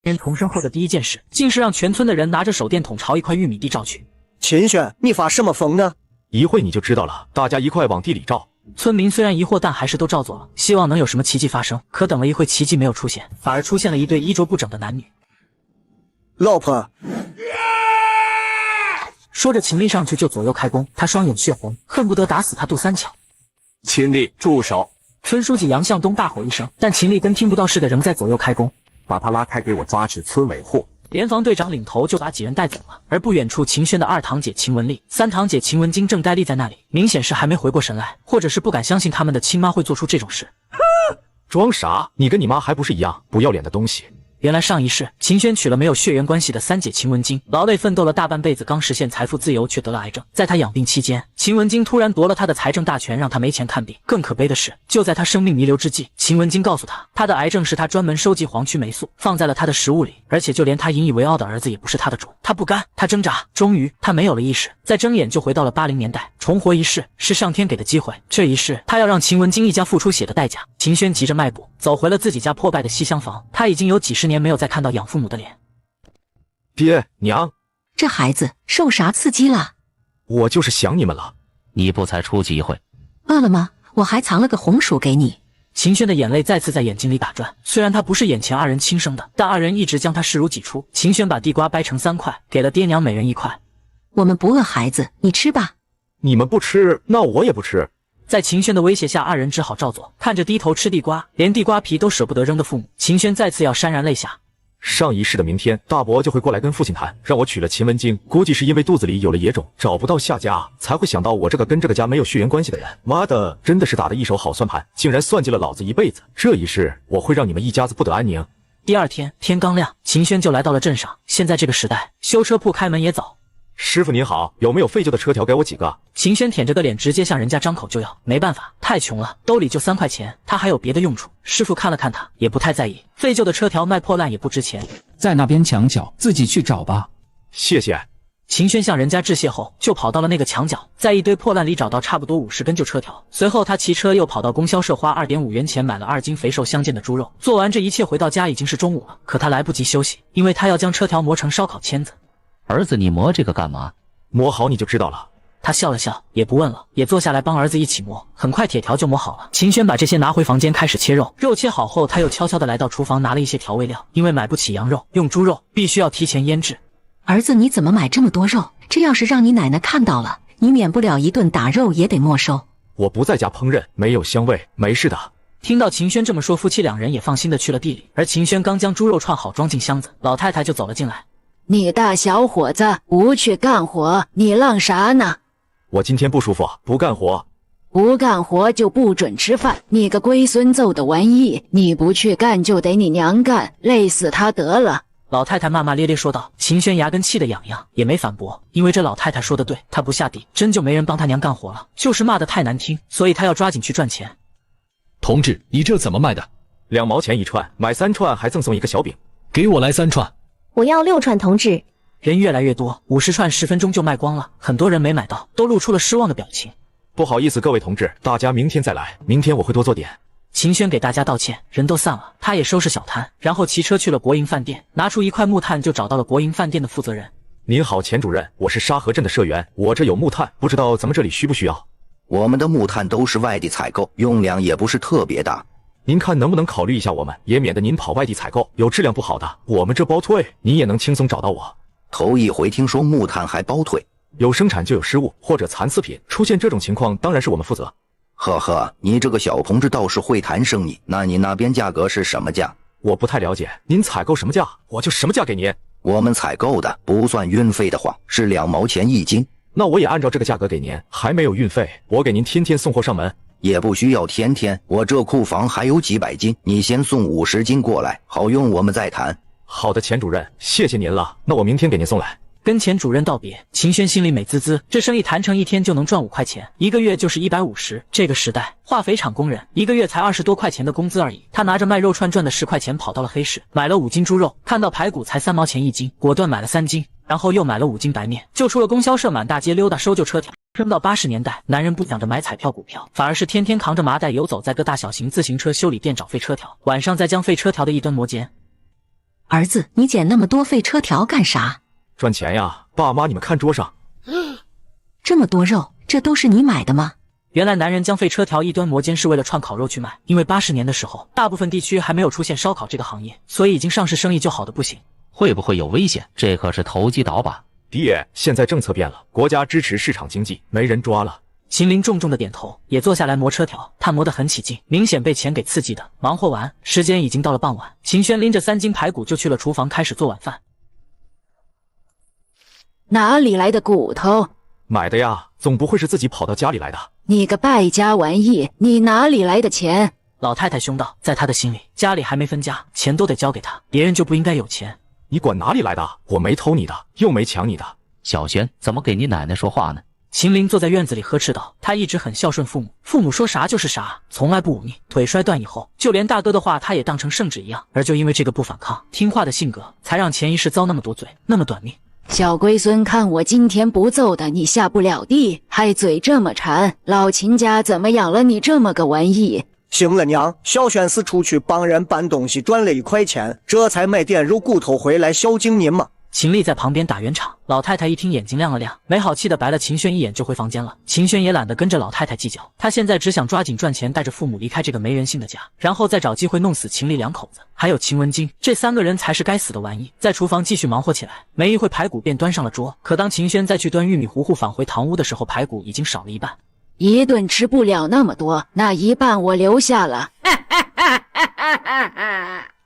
人重生后的第一件事，竟是让全村的人拿着手电筒朝一块玉米地照去。秦轩，你发什么疯呢？一会你就知道了，大家一块往地里照。村民虽然疑惑，但还是都照做了，希望能有什么奇迹发生。可等了一会，奇迹没有出现，反而出现了一对衣着不整的男女。老婆，说着，秦丽上去就左右开弓，他双眼血红，恨不得打死他杜三巧。秦丽，住手！村书记杨向东大吼一声，但秦丽跟听不到似的，仍在左右开弓。把他拉开，给我抓去村委会。联防队长领头就把几人带走了，而不远处秦轩的二堂姐秦文丽、三堂姐秦文晶正呆立在那里，明显是还没回过神来，或者是不敢相信他们的亲妈会做出这种事。装傻？你跟你妈还不是一样不要脸的东西？原来上一世秦轩娶了没有血缘关系的三姐秦文晶，劳累奋斗了大半辈子，刚实现财富自由，却得了癌症。在他养病期间，秦文晶突然夺了他的财政大权，让他没钱看病。更可悲的是，就在他生命弥留之际，秦文晶告诉他，他的癌症是他专门收集黄曲霉素放在了他的食物里，而且就连他引以为傲的儿子也不是他的种。他不甘，他挣扎，终于他没有了意识，再睁眼就回到了80年代，重活一世是上天给的机会，这一世他要让秦文晶一家付出血的代价。秦轩急着迈步走回了自己家破败的西厢房，他已经有几十年没有再看到养父母的脸。爹娘，这孩子受啥刺激了？我就是想你们了。你不才出去一会，饿了吗？我还藏了个红薯给你。秦轩的眼泪再次在眼睛里打转，虽然他不是眼前二人亲生的，但二人一直将他视如己出。秦轩把地瓜掰成3块，给了爹娘每人1块。我们不饿孩子，你吃吧。你们不吃，那我也不吃。在秦轩的威胁下，二人只好照做。看着低头吃地瓜，连地瓜皮都舍不得扔的父母，秦轩再次要潸然泪下。上一世的明天，大伯就会过来跟父亲谈，让我娶了秦文晶。估计是因为肚子里有了野种，找不到下家，才会想到我这个跟这个家没有血缘关系的人。妈的，真的是打的一手好算盘，竟然算计了老子一辈子。这一世，我会让你们一家子不得安宁。第二天天刚亮，秦轩就来到了镇上。现在这个时代，修车铺开门也早。师傅您好，有没有废旧的车条给我几个？秦轩舔着个脸，直接向人家张口就要。没办法，太穷了，兜里就3块钱，他还有别的用处。师傅看了看他，也不太在意，废旧的车条卖破烂也不值钱。在那边墙角，自己去找吧。谢谢。秦轩向人家致谢后，就跑到了那个墙角，在一堆破烂里找到差不多50根旧车条。随后他骑车又跑到供销社，花2.5元钱买了2斤肥瘦相间的猪肉。做完这一切，回到家已经是中午了，可他来不及休息，因为他要将车条磨成烧烤签子。儿子，你磨这个干嘛？磨好你就知道了。他笑了笑，也不问了，也坐下来帮儿子一起磨。很快铁条就磨好了。秦轩把这些拿回房间开始切肉。肉切好后，他又悄悄地来到厨房拿了一些调味料，因为买不起羊肉，用猪肉必须要提前腌制。儿子，你怎么买这么多肉？这要是让你奶奶看到了，你免不了一顿打肉也得没收。我不在家烹饪，没有香味，没事的。听到秦轩这么说，夫妻2人也放心的去了地里。而秦轩刚将猪肉串好装进箱子，老太太就走了进来。你大小伙子不去干活，你浪啥呢？我今天不舒服，不干活。不干活就不准吃饭。你个龟孙揍的玩意，你不去干就得你娘干，累死他得了。老太太骂骂咧咧说道。秦轩牙根气得痒痒，也没反驳，因为这老太太说的对，他不下地，真就没人帮他娘干活了，就是骂得太难听，所以他要抓紧去赚钱。同志，你这怎么卖的？2毛钱一串，买3串还赠送一个小饼。给我来3串。我要6串，同志。人越来越多，50串10分钟就卖光了，很多人没买到，都露出了失望的表情。不好意思，各位同志，大家明天再来，明天我会多做点。秦轩给大家道歉，人都散了，他也收拾小摊，然后骑车去了国营饭店，拿出1块木炭就找到了国营饭店的负责人。您好，钱主任，我是沙河镇的社员，我这有木炭，不知道咱们这里需不需要？我们的木炭都是外地采购，用量也不是特别大。您看能不能考虑一下我们，也免得您跑外地采购，有质量不好的，我们这包退，您也能轻松找到我。头一回听说木炭还包退，有生产就有失误或者残次品，出现这种情况当然是我们负责。呵呵，你这个小同志倒是会谈生意，那你那边价格是什么价？我不太了解，您采购什么价，我就什么价给您。我们采购的不算运费的话，是2毛钱1斤。那我也按照这个价格给您，还没有运费，我给您天天送货上门。也不需要天天，我这库房还有几百斤，你先送50斤过来，好用我们再谈。好的，钱主任，谢谢您了，那我明天给您送来。跟钱主任道别，秦轩心里美滋滋，这生意谈成1天就能赚5块钱，1个月就是150。这个时代，化肥厂工人1个月才20多块钱的工资而已。他拿着卖肉串赚的10块钱，跑到了黑市，买了5斤猪肉，看到排骨才3毛钱1斤，果断买了3斤，然后又买了5斤白面，就出了供销社，满大街溜达收旧车条。升到80年代，男人不想着买彩票股票，反而是天天扛着麻袋游走在各大小型自行车修理店找废车条，晚上再将废车条的一端磨尖。儿子，你捡那么多废车条干啥？赚钱呀，爸妈，你们看桌上，这么多肉，这都是你买的吗？原来男人将废车条一端磨尖是为了串烤肉去卖，因为80年的时候，大部分地区还没有出现烧烤这个行业，所以已经上市生意就好的不行。会不会有危险？这可是投机倒把。爹，现在政策变了，国家支持市场经济，没人抓了。秦林重重的点头，也坐下来磨车条，他磨得很起劲，明显被钱给刺激的。忙活完，时间已经到了傍晚，秦轩拎着3斤排骨就去了厨房开始做晚饭。哪里来的骨头？买的呀，总不会是自己跑到家里来的。你个败家玩意，你哪里来的钱？老太太凶道，在她的心里，家里还没分家，钱都得交给她，别人就不应该有钱。你管哪里来的？我没偷你的，又没抢你的。小轩，怎么给你奶奶说话呢？秦林坐在院子里呵斥道，他一直很孝顺父母，父母说啥就是啥，从来不忤逆。腿摔断以后，就连大哥的话他也当成圣旨一样，而就因为这个不反抗、听话的性格，才让前一世遭那么多罪，那么短命。小龟孙，看我今天不揍的你下不了地，还嘴这么馋，老秦家怎么养了你这么个玩意？行了娘，小轩是出去帮人搬东西赚了1块钱，这才买点肉骨头回来孝敬您嘛。秦丽在旁边打圆场，老太太一听眼睛亮了亮，没好气的白了秦轩一眼就回房间了。秦轩也懒得跟着老太太计较，他现在只想抓紧赚钱，带着父母离开这个没人性的家，然后再找机会弄死秦丽2口子，还有秦文金，这3个人才是该死的玩意。在厨房继续忙活起来，没一会排骨便端上了桌。可当秦轩再去端玉米糊糊返回堂屋的时候，排骨已经少了一半。一顿吃不了那么多，那一半我留下了。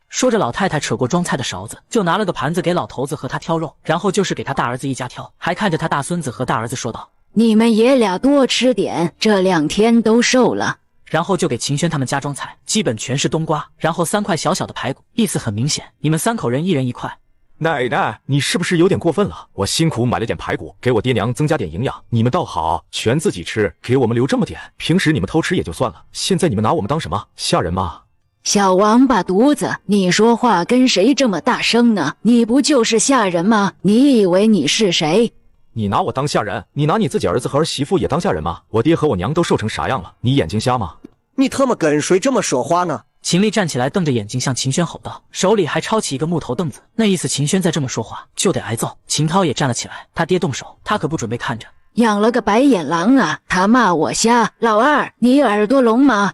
说着，老太太扯过装菜的勺子，就拿了个盘子给老头子和他挑肉，然后就是给他大儿子一家挑，还看着他大孙子和大儿子说道：“你们爷俩多吃点，这2天都瘦了。”然后就给秦轩他们家装菜，基本全是冬瓜，然后3块小小的排骨，意思很明显，你们3口人1人1块。奶奶，你是不是有点过分了？我辛苦买了点排骨，给我爹娘增加点营养，你们倒好，全自己吃，给我们留这么点。平时你们偷吃也就算了，现在你们拿我们当什么？吓人吗？小王八犊子，你说话跟谁这么大声呢？你不就是下人吗？你以为你是谁？你拿我当下人？你拿你自己儿子和儿媳妇也当下人吗？我爹和我娘都瘦成啥样了？你眼睛瞎吗？你他妈跟谁这么说话呢？秦丽站起来，瞪着眼睛向秦轩吼道，手里还抄起一个木头凳子，那意思秦轩再这么说话就得挨揍。秦涛也站了起来，他爹动手，他可不准备看着。养了个白眼狼啊！他骂我瞎，老二，你耳朵聋吗？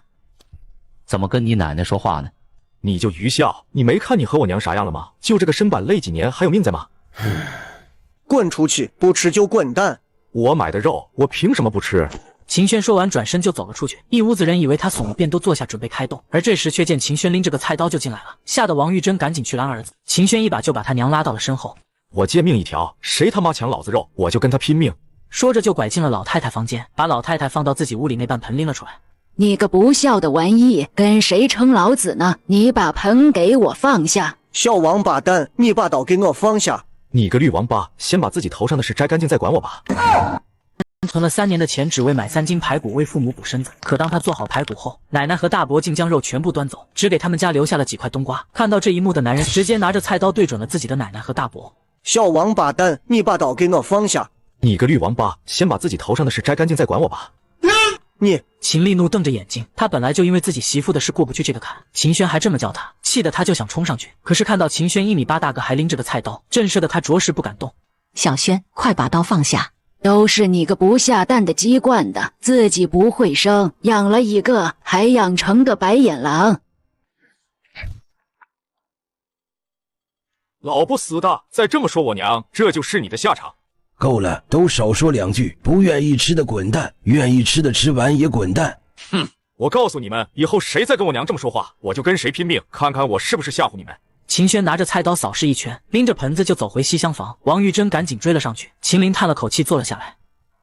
怎么跟你奶奶说话呢？你就愚孝！你没看你和我娘啥样了吗？就这个身板，累几年还有命在吗？滚出去！不吃就滚蛋！我买的肉，我凭什么不吃？秦轩说完，转身就走了出去。一屋子人以为他怂了，便都坐下准备开动，而这时却见秦轩拎着个菜刀就进来了，吓得王玉珍赶紧去拦儿子。秦轩一把就把他娘拉到了身后。我贱命一条，谁他妈抢老子肉，我就跟他拼命！说着就拐进了老太太房间，把老太太放到自己屋里那半盆拎了出来。你个不孝的玩意，跟谁称老子呢？你把盆给我放下！小王八蛋，你把刀给我放下！你个绿王八，先把自己头上的事摘干净再管我吧。存了3年的钱，只为买3斤排骨为父母补身子。可当他做好排骨后，奶奶和大伯竟将肉全部端走，只给他们家留下了几块冬瓜。看到这一幕的男人直接拿着菜刀对准了自己的奶奶和大伯。小王八蛋，你把刀给我放下！你个绿王八，先把自己头上的事摘干净再管我吧。你！秦丽怒瞪着眼睛，他本来就因为自己媳妇的事过不去这个坎，秦轩还这么叫他，气得他就想冲上去。可是看到秦轩1米8大个还拎着个菜刀，震慑的他着实不敢动。小轩，快把刀放下！都是你个不下蛋的鸡惯的，自己不会生，养了一个还养成个白眼狼。老不死的，再这么说我娘，这就是你的下场。够了，都少说2句，不愿意吃的滚蛋，愿意吃的吃完也滚蛋。哼，我告诉你们，以后谁再跟我娘这么说话，我就跟谁拼命，看看我是不是吓唬你们。秦轩拿着菜刀扫视一圈，拎着盆子就走回西厢房。王玉珍赶紧追了上去。秦林叹了口气，坐了下来。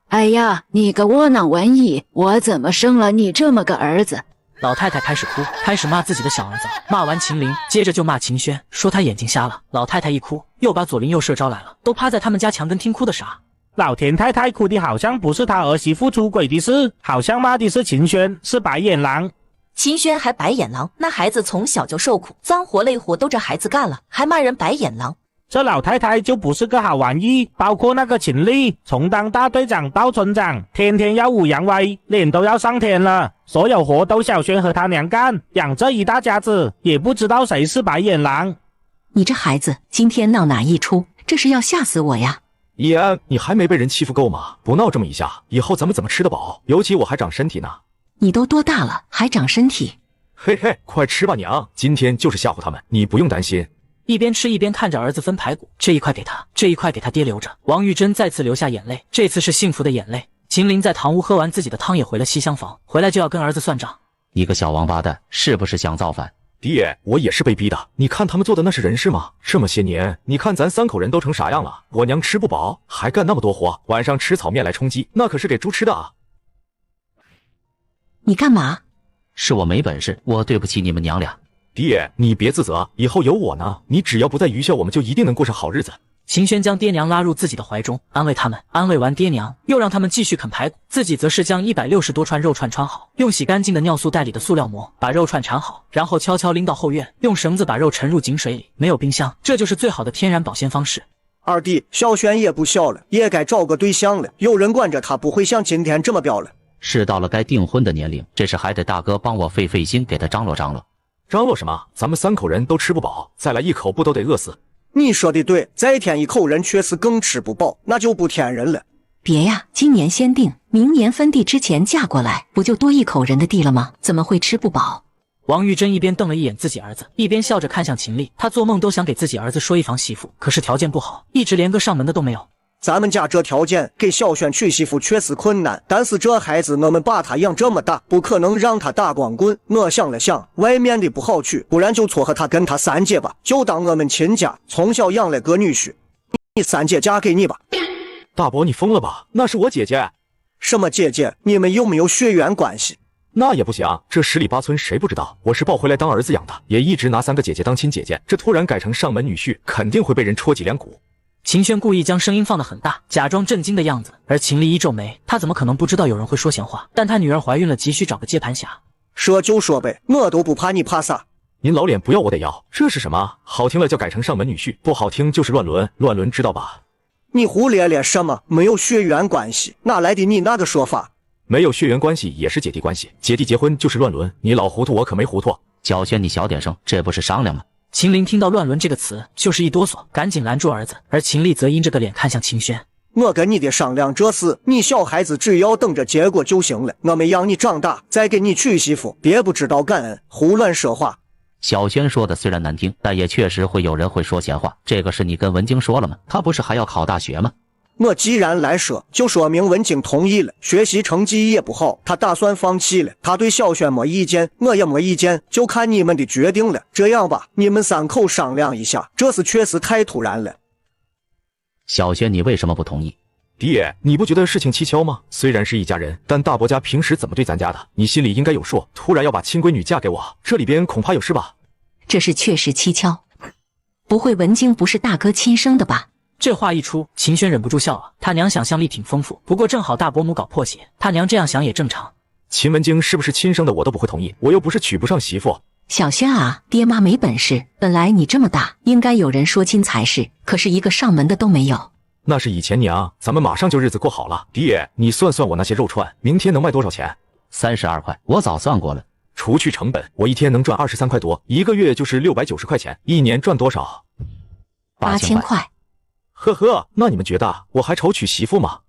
哎呀，你个窝囊玩意，我怎么生了你这么个儿子？老太太开始哭，开始骂自己的小儿子。骂完秦林，接着就骂秦轩，说他眼睛瞎了。老太太一哭，又把左邻右舍招来了，都趴在他们家墙根听哭的傻。老田太太哭的好像不是他儿媳妇出轨的事，好像骂的是秦轩是白眼狼。秦轩还白眼狼？那孩子从小就受苦，脏活累活都这孩子干了，还骂人白眼狼？这老太太就不是个好玩意，包括那个秦丽，从当大队长到村长，天天耀武扬威，脸都要上天了。所有活都小轩和他娘干，养这一大家子，也不知道谁是白眼狼。你这孩子今天闹哪一出？这是要吓死我呀！易安，你还没被人欺负够吗？不闹这么一下，以后咱们怎么吃得饱？尤其我还长身体呢。你都多大了，还长身体？嘿嘿，快吃吧娘，今天就是吓唬他们，你不用担心。一边吃一边看着儿子分排骨，这一块给他，这一块给他爹留着。王玉珍再次流下眼泪，这次是幸福的眼泪。秦林在堂屋喝完自己的汤，也回了西厢房，回来就要跟儿子算账。你个小王八蛋，是不是想造反？爹，我也是被逼的。你看他们做的那是人事吗？这么些年，你看咱3口人都成啥样了？我娘吃不饱，还干那么多活，晚上吃炒面来充饥，那可是给猪吃的啊！你干嘛？是我没本事，我对不起你们娘俩。爹，你别自责，以后有我呢。你只要不在愚孝，我们就一定能过上好日子。秦轩将爹娘拉入自己的怀中，安慰他们。安慰完爹娘，又让他们继续啃排骨，自己则是将160多串肉串穿好，用洗干净的尿素袋里的塑料膜把肉串缠好，然后悄悄拎到后院，用绳子把肉沉入井水里。没有冰箱，这就是最好的天然保鲜方式。二弟，小轩也不小了，也该找个对象了。有人管着他，不会像今天这么彪了。是到了该订婚的年龄，这时还得大哥帮我费心给他张罗张罗。张罗什么？咱们3口人都吃不饱，再来一口不都得饿死？你说的对，再添一口人确实更吃不饱，那就不添人了。别呀，今年先定，明年分地之前嫁过来，不就多一口人的地了吗？怎么会吃不饱？王玉珍一边瞪了一眼自己儿子，一边笑着看向秦丽。他做梦都想给自己儿子说一房媳妇，可是条件不好，一直连个上门的都没有。咱们家这条件给小轩娶媳妇确实困难，但是这孩子我们把他养这么大，不可能让他打光棍。我想了想，外面的不好娶，不然就撮合他跟他三姐吧，就当我们亲家，从小养了个女婿。你三姐嫁给你吧。大伯，你疯了吧？那是我姐姐。什么姐姐？你们有没有血缘关系？那也不行，这10里8村谁不知道？我是抱回来当儿子养的，也一直拿3个姐姐当亲姐姐，这突然改成上门女婿，肯定会被人戳脊梁骨。秦轩故意将声音放得很大，假装震惊的样子，而秦丽一皱眉，他怎么可能不知道有人会说闲话？但他女儿怀孕了，急需找个接盘侠。说就说呗，我都不怕，你怕啥？您老脸不要我得要，这是什么？好听了叫改成上门女婿，不好听就是乱伦，乱伦知道吧？你胡咧咧什么？没有血缘关系，哪来的你那个说法？没有血缘关系也是姐弟关系，姐弟结婚就是乱伦，你老糊涂我可没糊涂。小轩，你小点声，这不是商量吗？秦林听到乱伦这个词就是一哆嗦，赶紧拦住儿子，而秦丽则阴着个脸看向秦轩。我跟你的商量这事，你小孩子只要等着结果就行了，我没让你长大再给你娶媳妇，别不知道感恩，胡乱说话。小轩说的虽然难听，但也确实会有人会说闲话。这个事你跟文京说了吗？他不是还要考大学吗？我既然来说，就说明文京同意了，学习成绩也不好，他打算放弃了。他对小轩没意见，我也没意见，就看你们的决定了。这样吧，你们3口商量一下，这事确实太突然了。小轩，你为什么不同意？爹，你不觉得事情蹊跷吗？虽然是一家人，但大伯家平时怎么对咱家的，你心里应该有数。突然要把亲闺女嫁给我，这里边恐怕有事吧？这事确实蹊跷，不会文京不是大哥亲生的吧？这话一出，秦轩忍不住笑了。他娘想象力挺丰富，不过正好大伯母搞破鞋，他娘这样想也正常。秦文京是不是亲生的我都不会同意，我又不是娶不上媳妇。小轩啊，爹妈没本事，本来你这么大，应该有人说亲才是，可是一个上门的都没有。那是以前娘，咱们马上就日子过好了。爹，你算算我那些肉串，明天能卖多少钱？32块，我早算过了。除去成本，我一天能赚23块多，一个月就是690块钱，一年赚多少？8000块。呵呵，那你们觉得我还愁娶媳妇吗？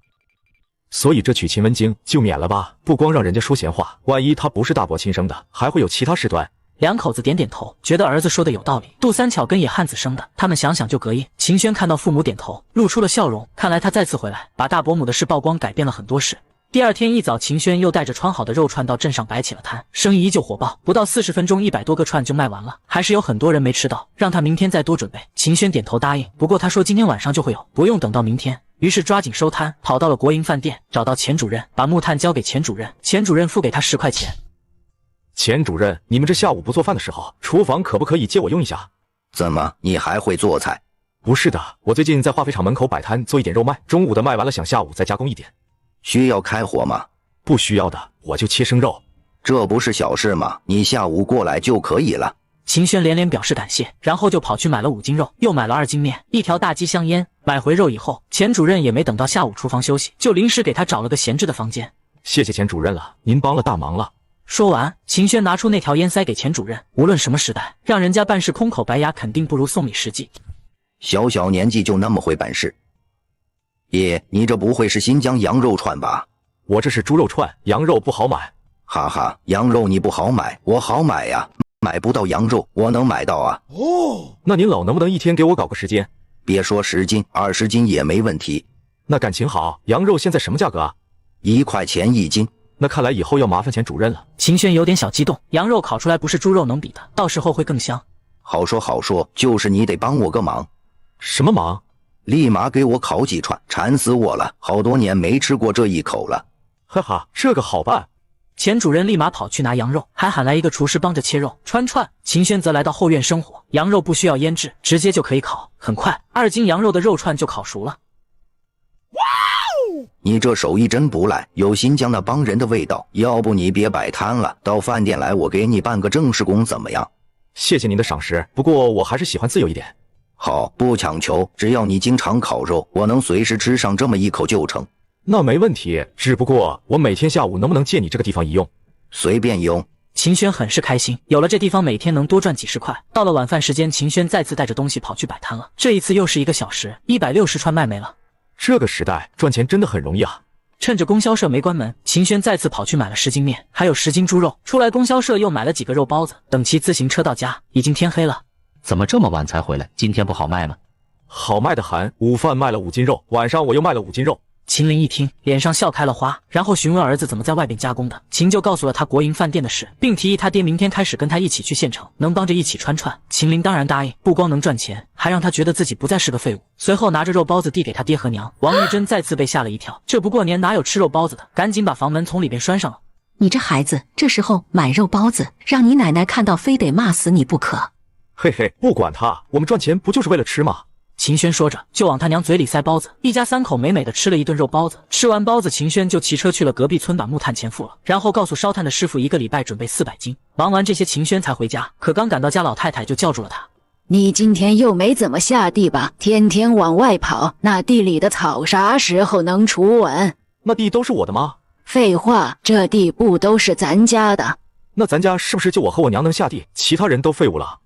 所以这娶秦文京就免了吧，不光让人家说闲话，万一他不是大伯亲生的，还会有其他事端。两口子点点头，觉得儿子说的有道理。杜三巧跟野汉子生的，他们想想就膈应。秦轩看到父母点头，露出了笑容，看来他再次回来，把大伯母的事曝光，改变了很多事。第二天一早，秦轩又带着穿好的肉串到镇上摆起了摊，生意依旧火爆，不到40分钟，100多个串就卖完了，还是有很多人没吃到，让他明天再多准备。秦轩点头答应，不过他说今天晚上就会有，不用等到明天。于是抓紧收摊，跑到了国营饭店，找到钱主任，把木炭交给钱主任，钱主任付给他10块钱。钱主任，你们这下午不做饭的时候，厨房可不可以借我用一下？怎么，你还会做菜？不是的，我最近在化肥厂门口摆摊做一点肉卖，中午的卖完了，想下午再加工一点。需要开火吗？不需要的，我就切生肉。这不是小事吗？你下午过来就可以了。秦轩连连表示感谢，然后就跑去买了5斤肉，又买了2斤面，1条大鸡香烟。买回肉以后，钱主任也没等到下午厨房休息，就临时给他找了个闲置的房间。谢谢钱主任了，您帮了大忙了。说完，秦轩拿出那条烟塞给钱主任。无论什么时代，让人家办事空口白牙，肯定不如送礼实际。小小年纪就那么会办事？爷，你这不会是新疆羊肉串吧？我这是猪肉串，羊肉不好买。哈哈，羊肉你不好买，我好买呀。买不到羊肉，我能买到啊。哦，那您老能不能一天给我搞个10斤？别说10斤，20斤也没问题。那感情好，羊肉现在什么价格啊？1块钱1斤。那看来以后要麻烦钱主任了。秦轩有点小激动，羊肉烤出来不是猪肉能比的，到时候会更香。好说好说，就是你得帮我个忙。什么忙？立马给我烤几串，馋死我了，好多年没吃过这一口了。哈哈，这个好办。钱主任立马跑去拿羊肉，还喊来一个厨师帮着切肉穿串。秦轩则来到后院生火，羊肉不需要腌制，直接就可以烤。很快，2斤羊肉的肉串就烤熟了。哇哦！你这手艺真不赖，有新疆那帮人的味道。要不你别摆摊了，到饭店来，我给你办个正式工怎么样？谢谢您的赏识，不过我还是喜欢自由一点。好，不强求，只要你经常烤肉，我能随时吃上这么一口就成。那没问题，只不过我每天下午能不能借你这个地方一用？随便用。秦轩很是开心，有了这地方每天能多赚几十块。到了晚饭时间，秦轩再次带着东西跑去摆摊了。这一次又是1个小时，160串卖没了。这个时代赚钱真的很容易啊！趁着供销社没关门，秦轩再次跑去买了10斤面，还有10斤猪肉。出来供销社又买了几个肉包子。等骑自行车到家，已经天黑了。怎么这么晚才回来？今天不好卖吗？好卖的很，午饭卖了5斤肉，晚上我又卖了5斤肉。秦林一听，脸上笑开了花，然后询问儿子怎么在外边加工的。秦就告诉了他国营饭店的事，并提议他爹明天开始跟他一起去县城，能帮着一起穿串。秦林当然答应，不光能赚钱，还让他觉得自己不再是个废物。随后拿着肉包子递给他爹和娘。王玉珍再次被吓了一跳，这不过年哪有吃肉包子的？赶紧把房门从里边拴上了。你这孩子，这时候买肉包子，让你奶奶看到非得骂死你不可。嘿嘿，不管他，我们赚钱不就是为了吃吗？秦轩说着，就往他娘嘴里塞包子。一家3口美美的吃了一顿肉包子。吃完包子，秦轩就骑车去了隔壁村把木炭钱付了，然后告诉烧炭的师傅1个礼拜准备400斤。忙完这些，秦轩才回家。可刚赶到家，老太太就叫住了他：“你今天又没怎么下地吧？天天往外跑，那地里的草啥时候能除完？”“那地都是我的吗？”“废话，这地不都是咱家的？”“那咱家是不是就我和我娘能下地，其他人都废物了？”“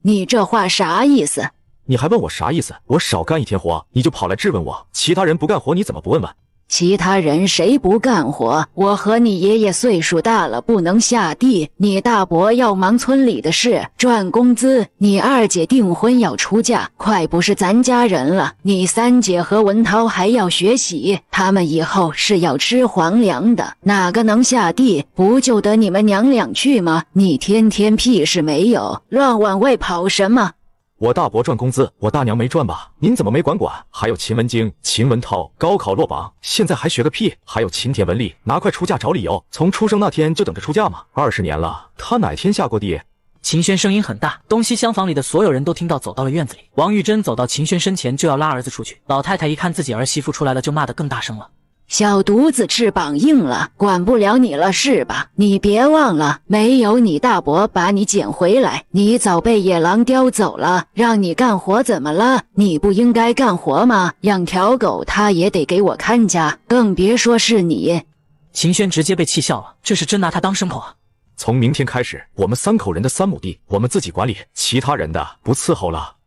你这话啥意思？”“你还问我啥意思？我少干1天活，你就跑来质问我，其他人不干活你怎么不问问？”“其他人谁不干活？我和你爷爷岁数大了，不能下地。你大伯要忙村里的事，赚工资。你2姐订婚要出嫁，快不是咱家人了。你3姐和文涛还要学习，他们以后是要吃皇粮的，哪个能下地？不就得你们娘俩去吗？你天天屁事没有，乱往外跑什么？”“我大伯赚工资，我大娘没赚吧？您怎么没管？还有秦文京、秦文涛高考落榜，现在还学个屁？还有秦田文丽拿快出嫁找理由，从出生那天就等着出嫁吗？20年了，他哪天下过地？”秦轩声音很大，东西厢房里的所有人都听到，走到了院子里。王玉珍走到秦轩身前就要拉儿子出去，老太太一看自己儿媳妇出来了，就骂得更大声了。小犊子翅膀硬了，管不了你了是吧？你别忘了，没有你大伯把你捡回来，你早被野狼叼走了。让你干活怎么了？你不应该干活吗？养条狗他也得给我看家，更别说是你。秦轩直接被气笑了，这是真拿他当牲口啊！从明天开始，我们3口人的3亩地我们自己管理，其他人的不伺候了。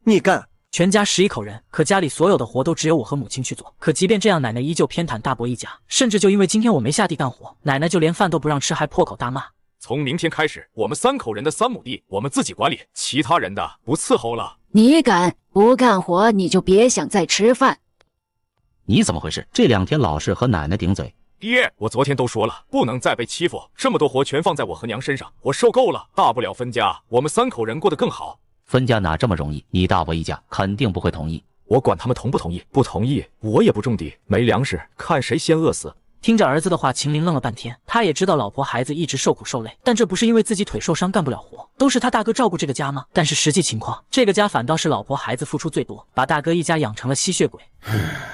你干！全家11口人，可家里所有的活都只有我和母亲去做。可即便这样，奶奶依旧偏袒大伯一家，甚至就因为今天我没下地干活，奶奶就连饭都不让吃，还破口大骂。从明天开始，我们3口人的3亩地我们自己管理，其他人的不伺候了。你敢不干活，你就别想再吃饭。你怎么回事？这2天老是和奶奶顶嘴。爹，我昨天都说了，不能再被欺负，这么多活全放在我和娘身上，我受够了。大不了分家，我们3口人过得更好。分家哪这么容易？你大伯一家肯定不会同意。我管他们同不同意，不同意我也不种地，没粮食，看谁先饿死。听着儿子的话，秦林愣了半天。他也知道老婆孩子一直受苦受累，但这不是因为自己腿受伤干不了活，都是他大哥照顾这个家吗？但是实际情况，这个家反倒是老婆孩子付出最多，把大哥一家养成了吸血鬼。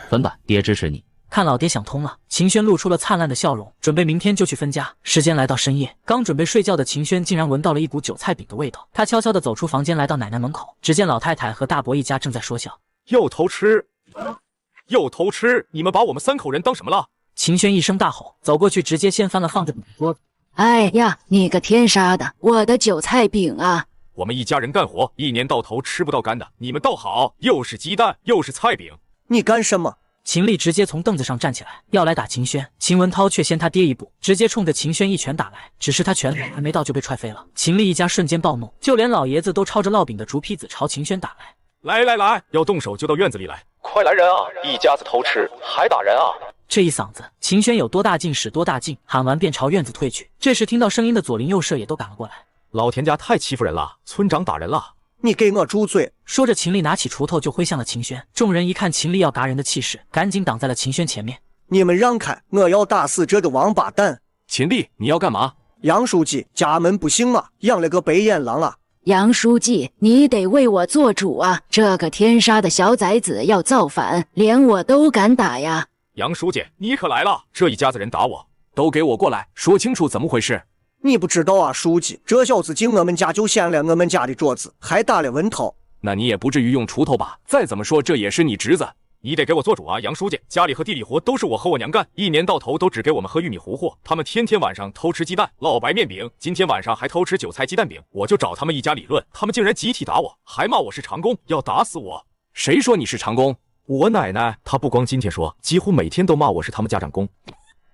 分吧，爹支持你。看老爹想通了，秦轩露出了灿烂的笑容，准备明天就去分家。时间来到深夜，刚准备睡觉的秦轩竟然闻到了一股韭菜饼的味道。他悄悄地走出房间，来到奶奶门口，只见老太太和大伯一家正在说笑。又偷吃，又偷吃！你们把我们3口人当什么了？秦轩一声大吼，走过去直接掀翻了放着饼的桌子。哎呀，你个天杀的，我的韭菜饼啊！我们一家人干活，一年到头吃不到干的，你们倒好，又是鸡蛋又是菜饼。你干什么？秦丽直接从凳子上站起来，要来打秦轩，秦文涛却先他爹一步，直接冲着秦轩一拳打来。只是他拳头还没到就被踹飞了。秦丽一家瞬间暴怒，就连老爷子都抄着烙饼的竹坯子朝秦轩打来。来，要动手就到院子里来，快来人啊！一家子偷吃还打人啊！这一嗓子，秦轩有多大劲使多大劲，喊完便朝院子退去。这时听到声音的左邻右舍也都赶了过来。老田家太欺负人了，村长打人了。你给我住嘴！说着，秦丽拿起锄头就挥向了秦轩。众人一看秦丽要嘎人的气势，赶紧挡在了秦轩前面。你们让开，我要打死这个王八蛋！秦丽，你要干嘛？杨书记，家门不幸啊，养了个白眼狼啊！杨书记，你得为我做主啊！这个天杀的小崽子要造反，连我都敢打呀！杨书记，你可来了！这一家子人打我，都给我过来，说清楚怎么回事！你不知道啊，书记，这小子进我们家就掀了我们家的桌子，还打了文涛。那你也不至于用锄头吧？再怎么说这也是你侄子，你得给我做主啊，杨书记！家里和地里活都是我和我娘干，一年到头都只给我们喝玉米糊糊，他们天天晚上偷吃鸡蛋、烙白面饼，今天晚上还偷吃韭菜鸡蛋饼，我就找他们一家理论，他们竟然集体打我，还骂我是长工，要打死我！谁说你是长工？我奶奶，她不光今天说，几乎每天都骂我是他们家长工。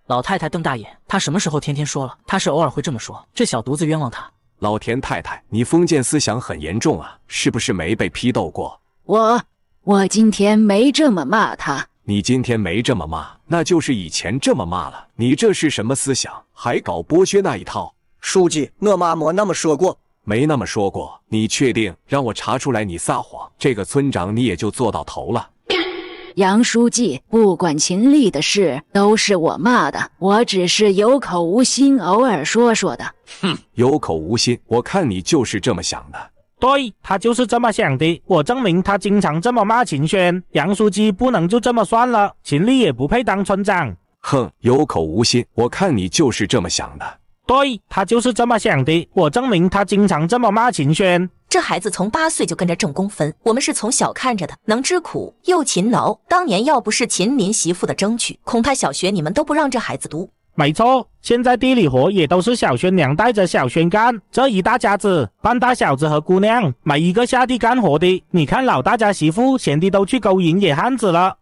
老太太瞪大眼，她什么时候天天说了？她是偶尔会这么说，这小犊子冤枉她。老田太太，你封建思想很严重啊，是不是没被批斗过？我今天没这么骂他。你今天没这么骂，那就是以前这么骂了。你这是什么思想？还搞剥削那一套？书记，我妈没那么说过。没那么说过。你确定？让我查出来你撒谎，这个村长你也就做到头了。杨书记，不管秦丽的事都是我骂的，我只是有口无心，偶尔说说的。哼，有口无心，我看你就是这么想的。对，他就是这么想的。我证明他经常这么骂秦轩。杨书记不能就这么算了，秦丽也不配当村长。哼，有口无心，我看你就是这么想的。对，他就是这么想的。我证明他经常这么骂秦轩。这孩子从8岁就跟着郑公分，我们是从小看着的，能吃苦又勤劳。当年要不是秦林媳妇的争取，恐怕小学你们都不让这孩子读。没错，现在地里活也都是小轩娘带着小轩干，这一大家子，半大小子和姑娘，没一个下地干活的。你看老大家媳妇闲的都去勾引野汉子了。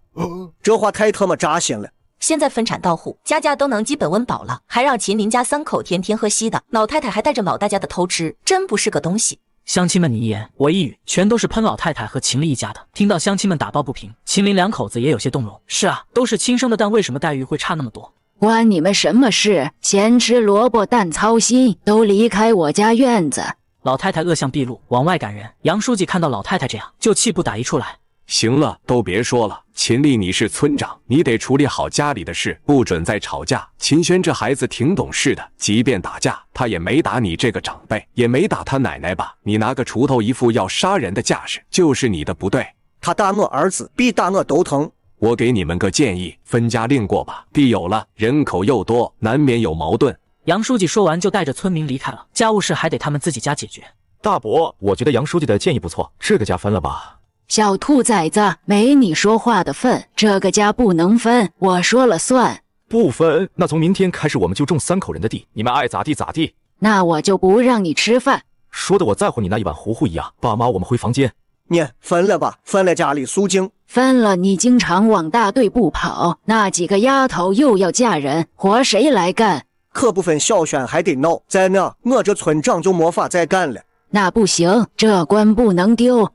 这话太他妈扎心了。现在分产到户，家家都能基本温饱了，还让秦林家3口天天喝稀的，老太太还带着老大家的偷吃，真不是个东西。乡亲们你一言我一语，全都是喷老太太和秦丽一家的。听到乡亲们打抱不平，秦林2口子也有些动容。是啊，都是亲生的，但为什么待遇会差那么多？关你们什么事？咸吃萝卜淡操心，都离开我家院子！老太太恶相毕露，往外赶人。杨书记看到老太太这样，就气不打一处来。行了，都别说了。秦丽，你是村长，你得处理好家里的事，不准再吵架。秦轩这孩子挺懂事的，即便打架，他也没打你这个长辈，也没打他奶奶吧？你拿个锄头一副要杀人的架势，就是你的不对。他打我儿子，比打我都疼。我给你们个建议，分家另过吧。地有了，人口又多，难免有矛盾。杨书记说完就带着村民离开了，家务事还得他们自己家解决。大伯，我觉得杨书记的建议不错，这个家分了吧。小兔崽子，没你说话的份，这个家不能分，我说了算。不分，那从明天开始我们就种3口人的地，你们爱咋地咋地。那我就不让你吃饭。说的我在乎你那一碗糊糊一样。爸妈，我们回房间。你分了吧，分了家里肃静。分了，你经常往大队部跑，那几个丫头又要嫁人，活谁来干？可不分小轩还得闹，在那我这村长就没法再干了。那不行，这官不能丢。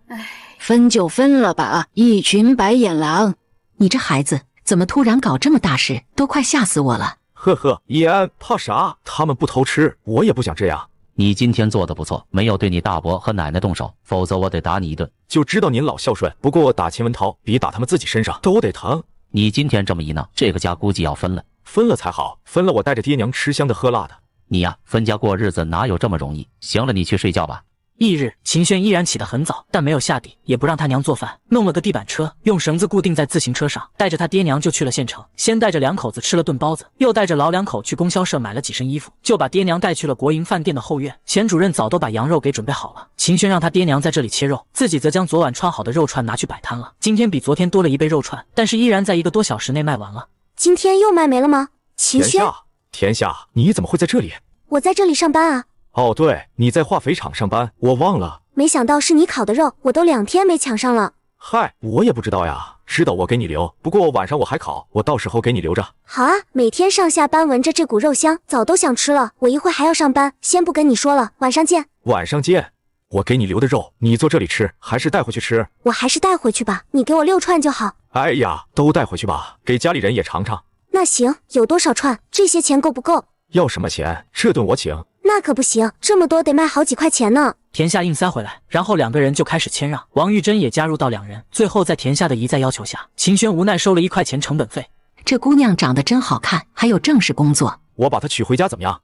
分就分了吧，一群白眼狼！你这孩子怎么突然搞这么大事，都快吓死我了。呵呵，易安怕啥？他们不偷吃，我也不想这样。你今天做的不错，没有对你大伯和奶奶动手，否则我得打你一顿。就知道您老孝顺，不过打秦文涛比打他们自己身上都得疼。你今天这么一闹，这个家估计要分了。分了才好，分了我带着爹娘吃香的喝辣的。你呀，分家过日子哪有这么容易？行了，你去睡觉吧。翌日，秦轩依然起得很早，但没有下地，也不让他娘做饭，弄了个地板车，用绳子固定在自行车上，带着他爹娘就去了县城。先带着2口子吃了顿包子，又带着老2口去供销社买了几身衣服，就把爹娘带去了国营饭店的后院。钱主任早都把羊肉给准备好了，秦轩让他爹娘在这里切肉，自己则将昨晚串好的肉串拿去摆摊了。今天比昨天多了1杯肉串，但是依然在1个多小时内卖完了。今天又卖没了吗？秦轩，田夏，你怎么会在这里？我在这里上班啊。哦，对，你在化肥厂上班，我忘了。没想到是你烤的肉，我都2天没抢上了。嗨，我也不知道呀，知道我给你留，不过晚上我还烤，我到时候给你留着。好啊，每天上下班闻着这股肉香，早都想吃了。我一会还要上班，先不跟你说了，晚上见。晚上见。我给你留的肉，你坐这里吃还是带回去吃？我还是带回去吧，你给我6串就好。哎呀，都带回去吧，给家里人也尝尝。那行，有多少串？这些钱够不够？要什么钱？这顿我请。那可不行，这么多得卖好几块钱呢。田夏硬塞回来，然后2个人就开始谦让，王玉珍也加入到2人。最后在田夏的一再要求下，秦轩无奈收了1块钱成本费。这姑娘长得真好看，还有正式工作。我把她娶回家怎么样？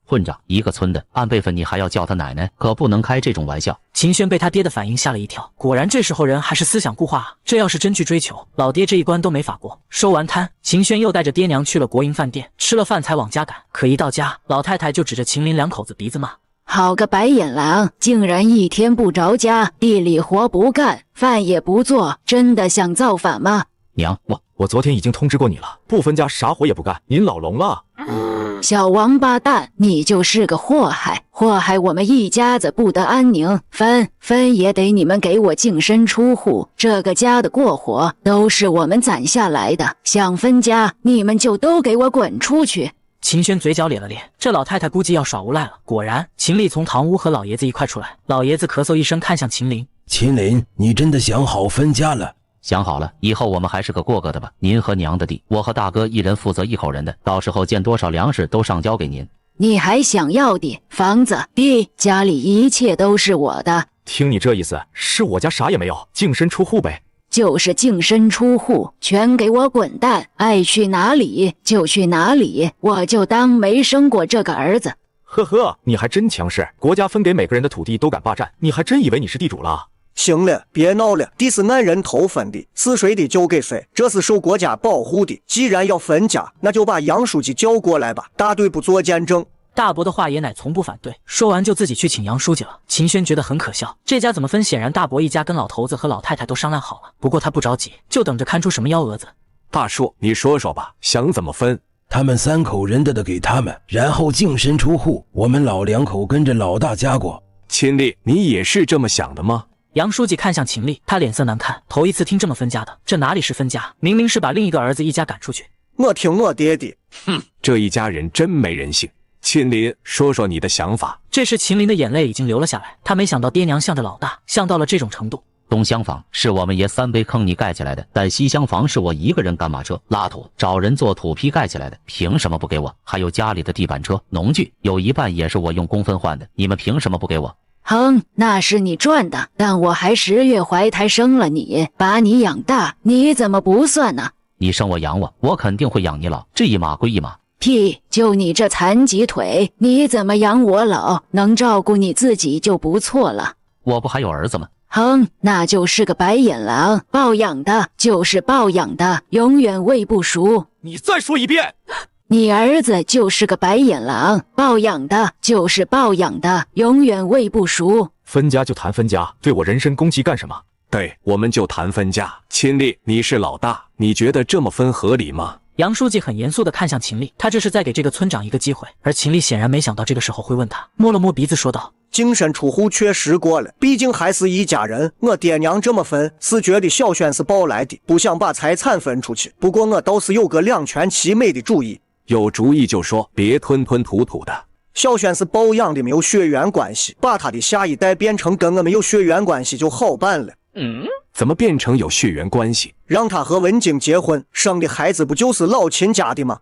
混账，一个村的，按辈分你还要叫他奶奶，可不能开这种玩笑。秦轩被他爹的反应吓了一跳，果然这时候人还是思想固化啊！这要是真去追求，老爹这一关都没法过。收完摊，秦轩又带着爹娘去了国营饭店，吃了饭才往家赶。可一到家，老太太就指着秦林2口子鼻子骂：好个白眼狼，竟然一天不着家，地里活不干，饭也不做，真的想造反吗？娘，我昨天已经通知过你了，不分家啥活也不干，您老聋了。小王八蛋，你就是个祸害，祸害我们一家子不得安宁。分也得你们给我净身出户，这个家的过活都是我们攒下来的，想分家你们就都给我滚出去。秦轩嘴角咧了咧，这老太太估计要耍无赖了。果然，秦丽从堂屋和老爷子一块出来，老爷子咳嗽一声，看向秦林：秦林，你真的想好分家了？想好了，以后我们还是个过个的吧。您和娘的地，我和大哥一人负责1口人的，到时候见多少粮食都上交给您。你还想要的房子、地，家里一切都是我的。听你这意思，是我家啥也没有，净身出户呗？就是净身出户，全给我滚蛋！爱去哪里就去哪里，我就当没生过这个儿子。呵呵，你还真强势，国家分给每个人的土地都敢霸占，你还真以为你是地主了？行了，别闹了，地是俺人头分的，是谁的就给谁，这是受国家保护的。既然要分家，那就把杨书记叫过来吧，大队不做见证。大伯的话也乃从不反对，说完就自己去请杨书记了。秦轩觉得很可笑，这家怎么分？显然大伯一家跟老头子和老太太都商量好了，不过他不着急，就等着看出什么幺蛾子。大叔，你说说吧，想怎么分？他们3口人的给他们，然后净身出户，我们老2口跟着老大家过。秦丽，你也是这么想的吗？杨书记看向秦丽，他脸色难看，头一次听这么分家的，这哪里是分家，明明是把另一个儿子一家赶出去。我听我爹的。哼，这一家人真没人性。秦林，说说你的想法。这时秦林的眼泪已经流了下来，他没想到爹娘向着老大，向到了这种程度。东厢房是我们爷3杯坑你盖起来的，但西厢房是我一个人赶马车拉土找人做土坯盖起来的，凭什么不给我？还有家里的地板车、农具，有一半也是我用工分换的，你们凭什么不给我？那是你赚的，但我还10月怀胎生了你，把你养大，你怎么不算呢？你生我养我，我肯定会养你老，这一码归一码。屁！就你这残疾腿，你怎么养我老？能照顾你自己就不错了。我不还有儿子吗？那就是个白眼狼，抱养的就是抱养的，永远喂不熟。你再说一遍。你儿子就是个白眼狼，抱养的就是抱养的，永远喂不熟。分家就谈分家，对我人身攻击干什么？对，我们就谈分家。秦丽，你是老大，你觉得这么分合理吗？杨书记很严肃地看向秦丽，他这是在给这个村长一个机会，而秦丽显然没想到这个时候会问他，摸了摸鼻子说道：净身出户确实过了，毕竟还是一家人。我爹娘这么分，是觉得小轩是抱来的，不想把财产分出去。不过我倒是有个2全其美的主意。有主意就说，别吞吞吐吐的。小轩是抱养的，没有血缘关系，把他的下一代变成跟我们有血缘关系就好办了。怎么变成有血缘关系？让他和文静结婚，生的孩子不就是老秦家的吗？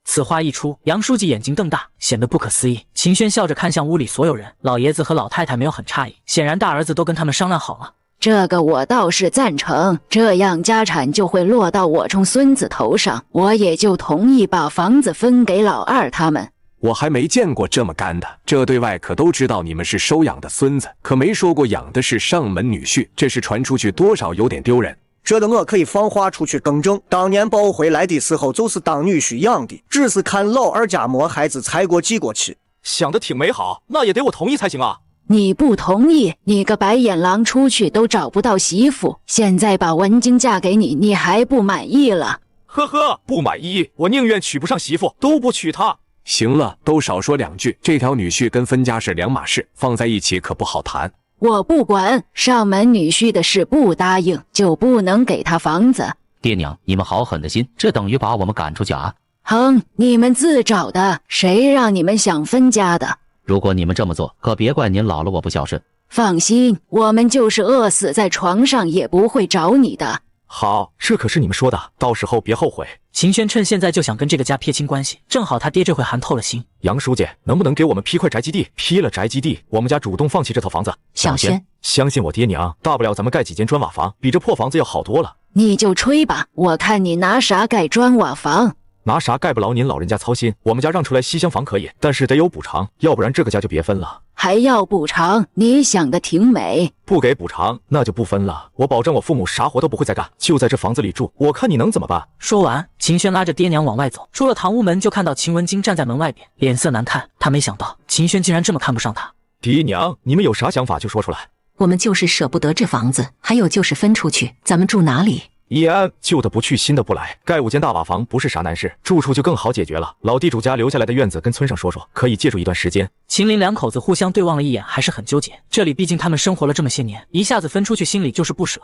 此话一出，杨书记眼睛瞪大，显得不可思议。秦轩笑着看向屋里所有人，老爷子和老太太没有很诧异，显然大儿子都跟他们商量好了。这个我倒是赞成，这样家产就会落到我冲孙子头上，我也就同意把房子分给老2他们。我还没见过这么干的，这对外可都知道你们是收养的孙子，可没说过养的是上门女婿，这事传出去多少有点丢人。这的我可以放话出去更正，当年抱回来的时候就是当女婿养的，只是看老2家没孩子才过继过去。想得挺美好，那也得我同意才行啊。你不同意，你个白眼狼出去都找不到媳妇，现在把文晶嫁给你，你还不满意了？呵呵，不满意，我宁愿娶不上媳妇都不娶她。行了，都少说两句，这条女婿跟分家是两码事，放在一起可不好谈。我不管，上门女婿的事不答应就不能给他房子。爹娘，你们好狠的心，这等于把我们赶出家。哼，你们自找的，谁让你们想分家的？如果你们这么做，可别怪您老了我不孝顺。放心，我们就是饿死在床上也不会找你的。好，这可是你们说的，到时候别后悔。秦轩趁现在就想跟这个家撇清关系，正好他爹这回寒透了心。杨书记，能不能给我们批块宅基地？批了宅基地，我们家主动放弃这套房子。小轩，相信我爹娘，大不了咱们盖几间砖瓦房，比这破房子要好多了。你就吹吧，我看你拿啥盖砖瓦房？拿啥盖不劳您老人家操心，我们家让出来西厢房可以，但是得有补偿，要不然这个家就别分了。还要补偿？你想的挺美。不给补偿，那就不分了。我保证我父母啥活都不会再干，就在这房子里住，我看你能怎么办？说完，秦轩拉着爹娘往外走，出了堂屋门就看到秦文京站在门外边，脸色难看。他没想到秦轩竟然这么看不上他。爹娘，你们有啥想法就说出来。我们就是舍不得这房子，还有就是分出去，咱们住哪里？易安，旧的不去，新的不来。盖5间大瓦房不是啥难事，住处就更好解决了。老地主家留下来的院子跟村上说说，可以借住一段时间。秦林两口子互相对望了一眼，还是很纠结。这里毕竟他们生活了这么些年，一下子分出去，心里就是不舍。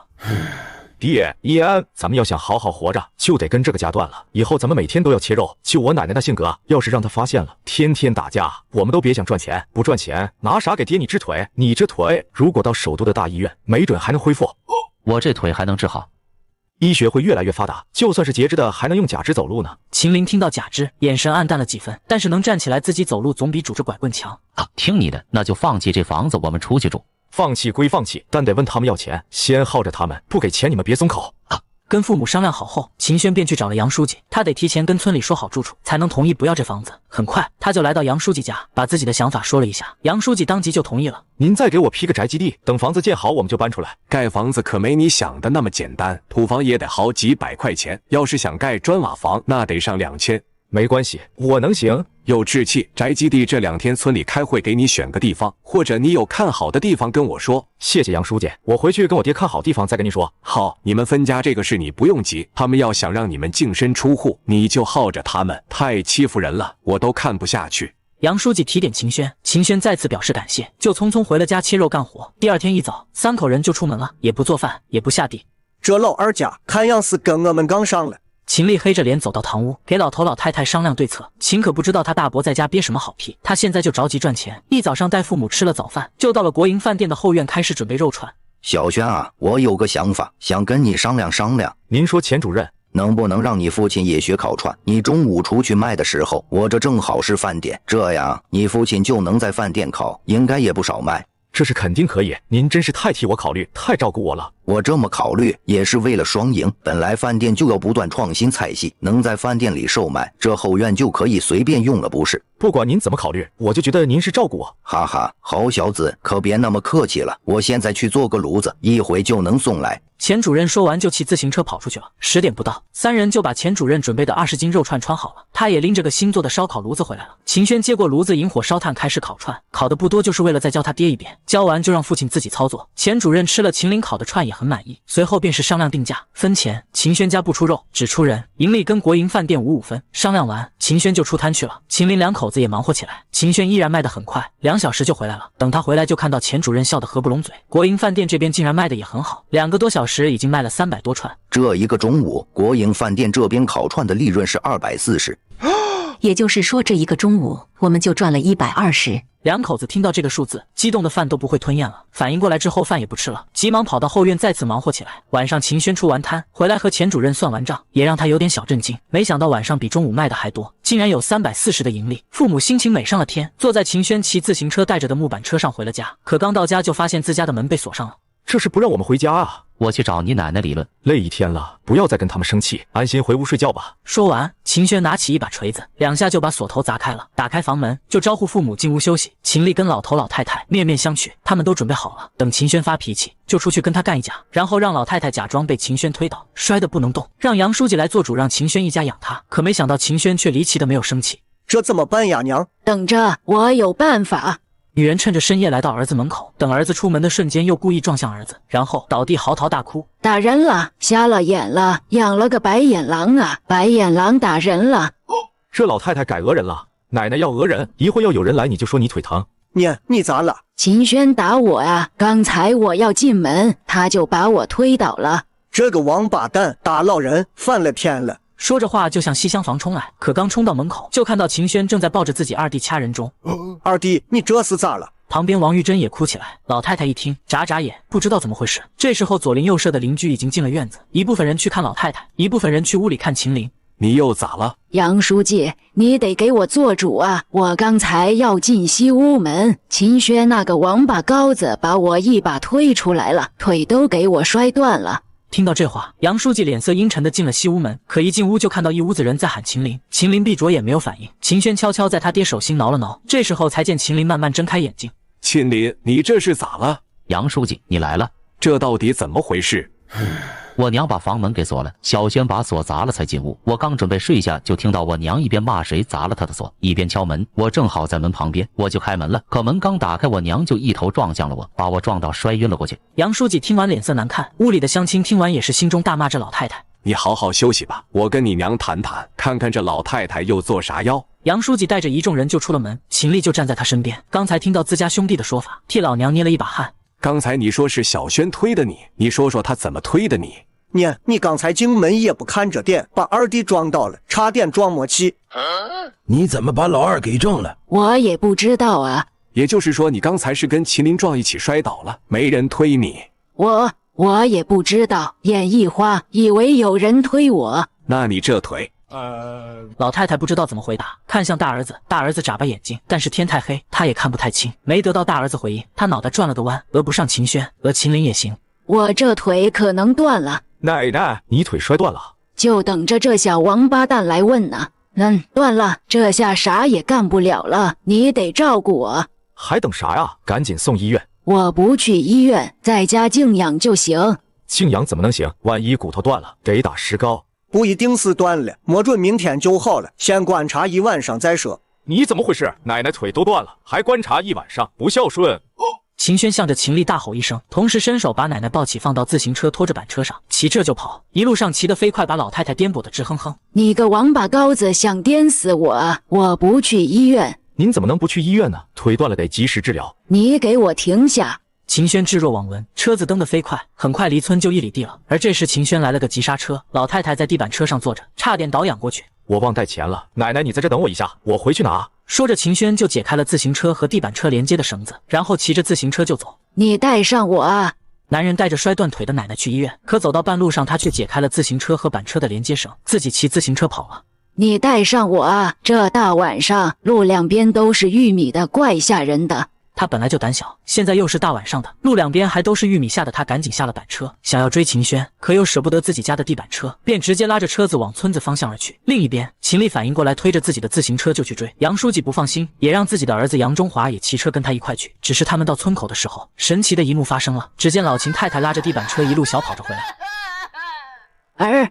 爹，易安，咱们要想好好活着，就得跟这个家断了。以后咱们每天都要切肉。就我奶奶那性格，要是让她发现了，天天打架，我们都别想赚钱。不赚钱，拿啥给爹你治腿？你这腿，如果到首都的大医院，没准还能恢复。我这腿还能治好。医学会越来越发达，就算是截肢的还能用假肢走路呢。秦林听到假肢，眼神暗淡了几分，但是能站起来自己走路总比拄着拐棍强。听你的，那就放弃这房子，我们出去住。放弃归放弃，但得问他们要钱，先耗着他们，不给钱你们别松口。跟父母商量好后，秦轩便去找了杨书记，他得提前跟村里说好住处，才能同意不要这房子。很快，他就来到杨书记家，把自己的想法说了一下，杨书记当即就同意了。您再给我批个宅基地，等房子建好我们就搬出来。盖房子可没你想的那么简单，土房也得好几百块钱，要是想盖砖瓦房，那得上2000。没关系，我能行。有志气，宅基地这2天村里开会，给你选个地方，或者你有看好的地方跟我说。谢谢杨书记，我回去跟我爹看好地方再跟您说。好，你们分家这个事你不用急，他们要想让你们净身出户，你就耗着他们，太欺负人了，我都看不下去。杨书记提点秦轩，秦轩再次表示感谢，就匆匆回了家切肉干活。第二天一早，3口人就出门了，也不做饭，也不下地。这老二家看样是跟我们杠上了。秦丽黑着脸走到堂屋，给老头老太太商量对策。秦可不知道他大伯在家憋什么好屁，他现在就着急赚钱。一早上带父母吃了早饭，就到了国营饭店的后院开始准备肉串。小轩啊，我有个想法，想跟你商量商量。您说，钱主任，能不能让你父亲也学烤串？你中午出去卖的时候，我这正好是饭店，这样你父亲就能在饭店烤，应该也不少卖。这是肯定可以，您真是太替我考虑，太照顾我了。我这么考虑也是为了双赢，本来饭店就要不断创新菜系，能在饭店里售卖，这后院就可以随便用了，不是？不管您怎么考虑，我就觉得您是照顾我。哈哈，好小子，可别那么客气了，我现在去做个炉子，一会就能送来。钱主任说完就骑自行车跑出去了。10点不到，3人就把钱主任准备的20斤肉串穿好了，他也拎着个新做的烧烤炉子回来了。秦轩接过炉子，引火烧炭，开始烤串，烤的不多，就是为了再教他爹一遍，教完就让父亲自己操作。钱主任吃了秦岭烤的串也很满意，随后便是商量定价分钱。秦轩家不出肉，只出人，盈利跟国营饭店5-5分。商量完，秦轩就出摊去了。秦林两口子也忙活起来，秦轩依然卖得很快，2小时就回来了。等他回来就看到钱主任笑得合不拢嘴，国营饭店这边竟然卖的也很好，2个多小时已经卖了300多串。这一个中午，国营饭店这边烤串的利润是240，也就是说这一个中午我们就赚了120。两口子听到这个数字，激动的饭都不会吞咽了。反应过来之后，饭也不吃了，急忙跑到后院再次忙活起来。晚上秦轩出完摊回来和钱主任算完账，也让他有点小震惊。没想到晚上比中午卖的还多，竟然有340的盈利。父母心情美上了天，坐在秦轩骑自行车带着的木板车上回了家。可刚到家就发现自家的门被锁上了。这是不让我们回家啊！我去找你奶奶理论。累一天了，不要再跟他们生气，安心回屋睡觉吧。说完，秦轩拿起一把锤子，2下就把锁头砸开了。打开房门，就招呼父母进屋休息。秦丽跟老头老太太面面相觑，他们都准备好了，等秦轩发脾气就出去跟他干一架，然后让老太太假装被秦轩推倒，摔得不能动，让杨书记来做主，让秦轩一家养他。可没想到秦轩却离奇的没有生气。这怎么办呀，娘？等着，我有办法。女人趁着深夜来到儿子门口，等儿子出门的瞬间又故意撞向儿子，然后倒地嚎啕大哭。打人了，瞎了眼了，养了个白眼狼啊！白眼狼打人了。这老太太改讹人了。奶奶要讹人，一会要有人来你就说你腿疼。你咋了？秦轩打我啊！刚才我要进门，他就把我推倒了。这个王八蛋打老人，翻了天了！说着话就向西厢房冲来，可刚冲到门口，就看到秦轩正在抱着自己二弟掐人中。二弟，你这是咋了？旁边王玉珍也哭起来，老太太一听，眨眨眼，不知道怎么回事。这时候左邻右舍的邻居已经进了院子，一部分人去看老太太，一部分人去屋里看秦林。你又咋了？杨书记，你得给我做主啊！我刚才要进西屋门，秦轩那个王八羔子把我一把推出来了，腿都给我摔断了。听到这话，杨书记脸色阴沉地进了西屋门，可一进屋就看到一屋子人在喊秦林。秦林闭着眼没有反应，秦轩悄悄在他爹手心挠了挠，这时候才见秦林慢慢睁开眼睛。秦林，你这是咋了？杨书记，你来了，这到底怎么回事？我娘把房门给锁了，小轩把锁砸了才进屋。我刚准备睡下，就听到我娘一边骂谁砸了她的锁，一边敲门。我正好在门旁边，我就开门了。可门刚打开，我娘就一头撞向了我，把我撞到摔晕了过去。杨书记听完脸色难看，屋里的乡亲听完也是心中大骂这老太太。你好好休息吧，我跟你娘谈谈，看看这老太太又做啥妖。杨书记带着一众人就出了门，秦丽就站在他身边。刚才听到自家兄弟的说法，替老娘捏了一把汗。刚才你说是小轩推的你，你说说他怎么推的你？你刚才进门也不看着点，把二弟撞到了，差点撞没气。你怎么把老二给撞了？我也不知道啊。也就是说，你刚才是跟秦林撞一起摔倒了，没人推你。我也不知道，眼一花，以为有人推我。那你这腿……老太太不知道怎么回答，看向大儿子，大儿子眨巴眼睛，但是天太黑，他也看不太清，没得到大儿子回应，他脑袋转了个弯，讹不上秦轩，讹秦林也行。我这腿可能断了。奶奶，你腿摔断了？就等着这小王八蛋来问呢。断了，这下啥也干不了了，你得照顾我。还等啥呀？赶紧送医院。我不去医院，在家静养就行。静养怎么能行？万一骨头断了，得打石膏。不一定是断了，摸准明天就好了，先观察一晚上再说。你怎么回事？奶奶腿都断了，还观察一晚上，不孝顺。秦轩向着秦丽大吼一声，同时伸手把奶奶抱起，放到自行车拖着板车上，骑着就跑。一路上骑得飞快，把老太太颠簸得直哼哼。你个王八羔子，想颠死我！我不去医院。您怎么能不去医院呢？腿断了得及时治疗。你给我停下！秦轩置若罔闻，车子蹬得飞快，很快离村就1里地了。而这时秦轩来了个急刹车，老太太在地板车上坐着，差点倒仰过去。我忘带钱了，奶奶你在这等我一下，我回去拿。说着秦轩就解开了自行车和地板车连接的绳子，然后骑着自行车就走。你带上我啊！男人带着摔断腿的奶奶去医院，可走到半路上他却解开了自行车和板车的连接绳，自己骑自行车跑了。你带上我啊！这大晚上路两边都是玉米的，怪吓人的。他本来就胆小，现在又是大晚上的，路两边还都是玉米，吓得他赶紧下了板车，想要追秦轩，可又舍不得自己家的地板车，便直接拉着车子往村子方向而去。另一边，秦丽反应过来，推着自己的自行车就去追。杨书记不放心，也让自己的儿子杨中华也骑车跟他一块去。只是他们到村口的时候，神奇的一幕发生了，只见老秦太太拉着地板车一路小跑着回来。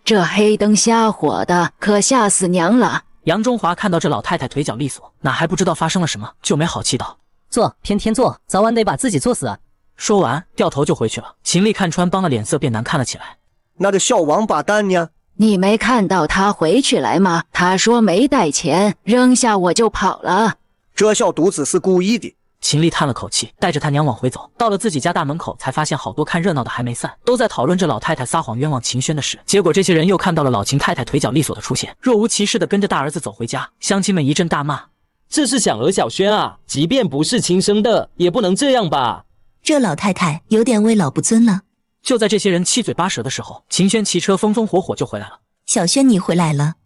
这黑灯瞎火的，可吓死娘了。杨中华看到这老太太腿脚利索，哪还不知道发生了什么，就没好气道：坐，天天坐，早晚得把自己坐死啊！说完，掉头就回去了。秦丽看穿帮了，脸色变难看了起来。那个小王八蛋呢？你没看到他回去来吗？他说没带钱，扔下我就跑了。这小犊子是故意的。秦丽叹了口气，带着他娘往回走。到了自己家大门口，才发现好多看热闹的还没散，都在讨论着老太太撒谎冤枉秦轩的事。结果这些人又看到了老秦太太腿脚利索的出现，若无其事的跟着大儿子走回家。乡亲们一阵大骂：这是想讹小轩啊！即便不是亲生的，也不能这样吧？这老太太有点为老不尊了。就在这些人七嘴八舌的时候，秦轩骑车风风火火就回来了。小轩，你回来了。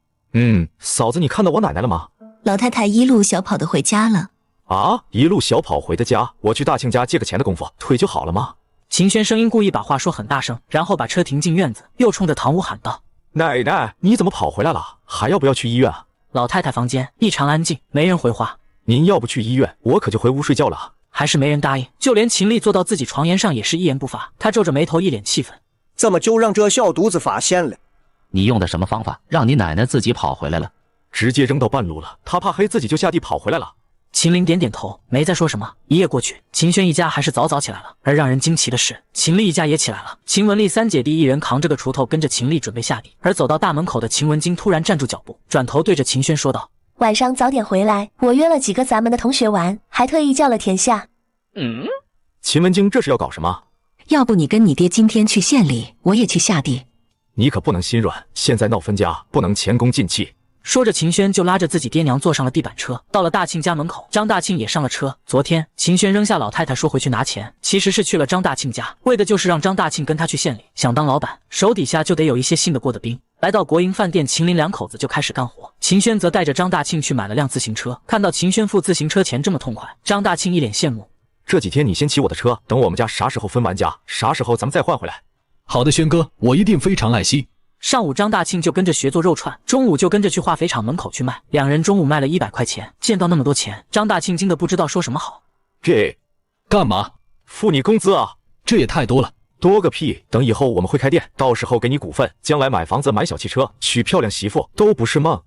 嫂子，你看到我奶奶了吗？老太太一路小跑的回家了。啊，一路小跑回的家？我去大庆家借个钱的功夫，腿就好了吗？秦轩声音故意把话说很大声，然后把车停进院子，又冲着堂屋喊道：奶奶，你怎么跑回来了？还要不要去医院啊？老太太房间异常安静，没人回话。您要不去医院，我可就回屋睡觉了。还是没人答应，就连秦丽坐到自己床沿上也是一言不发。她皱着眉头，一脸气愤：怎么就让这小犊子发现了？你用的什么方法，让你奶奶自己跑回来了？直接扔到半路了，她怕黑，自己就下地跑回来了。秦林点点头，没再说什么。一夜过去，秦轩一家还是早早起来了。而让人惊奇的是，秦丽一家也起来了。秦文丽三姐弟一人扛着个锄头跟着秦丽准备下地，而走到大门口的秦文京突然站住脚步，转头对着秦轩说道：晚上早点回来，我约了几个咱们的同学玩，还特意叫了田夏。秦文京这是要搞什么？要不你跟你爹今天去县里，我也去下地。你可不能心软，现在闹分家，不能前功尽弃。说着，秦轩就拉着自己爹娘坐上了地板车，到了大庆家门口。张大庆也上了车。昨天秦轩扔下老太太说回去拿钱，其实是去了张大庆家，为的就是让张大庆跟他去县里。想当老板，手底下就得有一些信得过的兵。来到国营饭店，秦林两口子就开始干活。秦轩则带着张大庆去买了辆自行车。看到秦轩付自行车钱这么痛快，张大庆一脸羡慕。这几天你先骑我的车，等我们家啥时候分完家，啥时候咱们再换回来。好的，轩哥，我一定非常爱惜。上午张大庆就跟着学做肉串，中午就跟着去化肥厂门口去卖。两人中午卖了100块钱。见到那么多钱，张大庆惊得不知道说什么好。这干嘛？付你工资啊？这也太多了。多个屁！等以后我们会开店，到时候给你股份，将来买房子、买小汽车、娶漂亮媳妇都不是梦。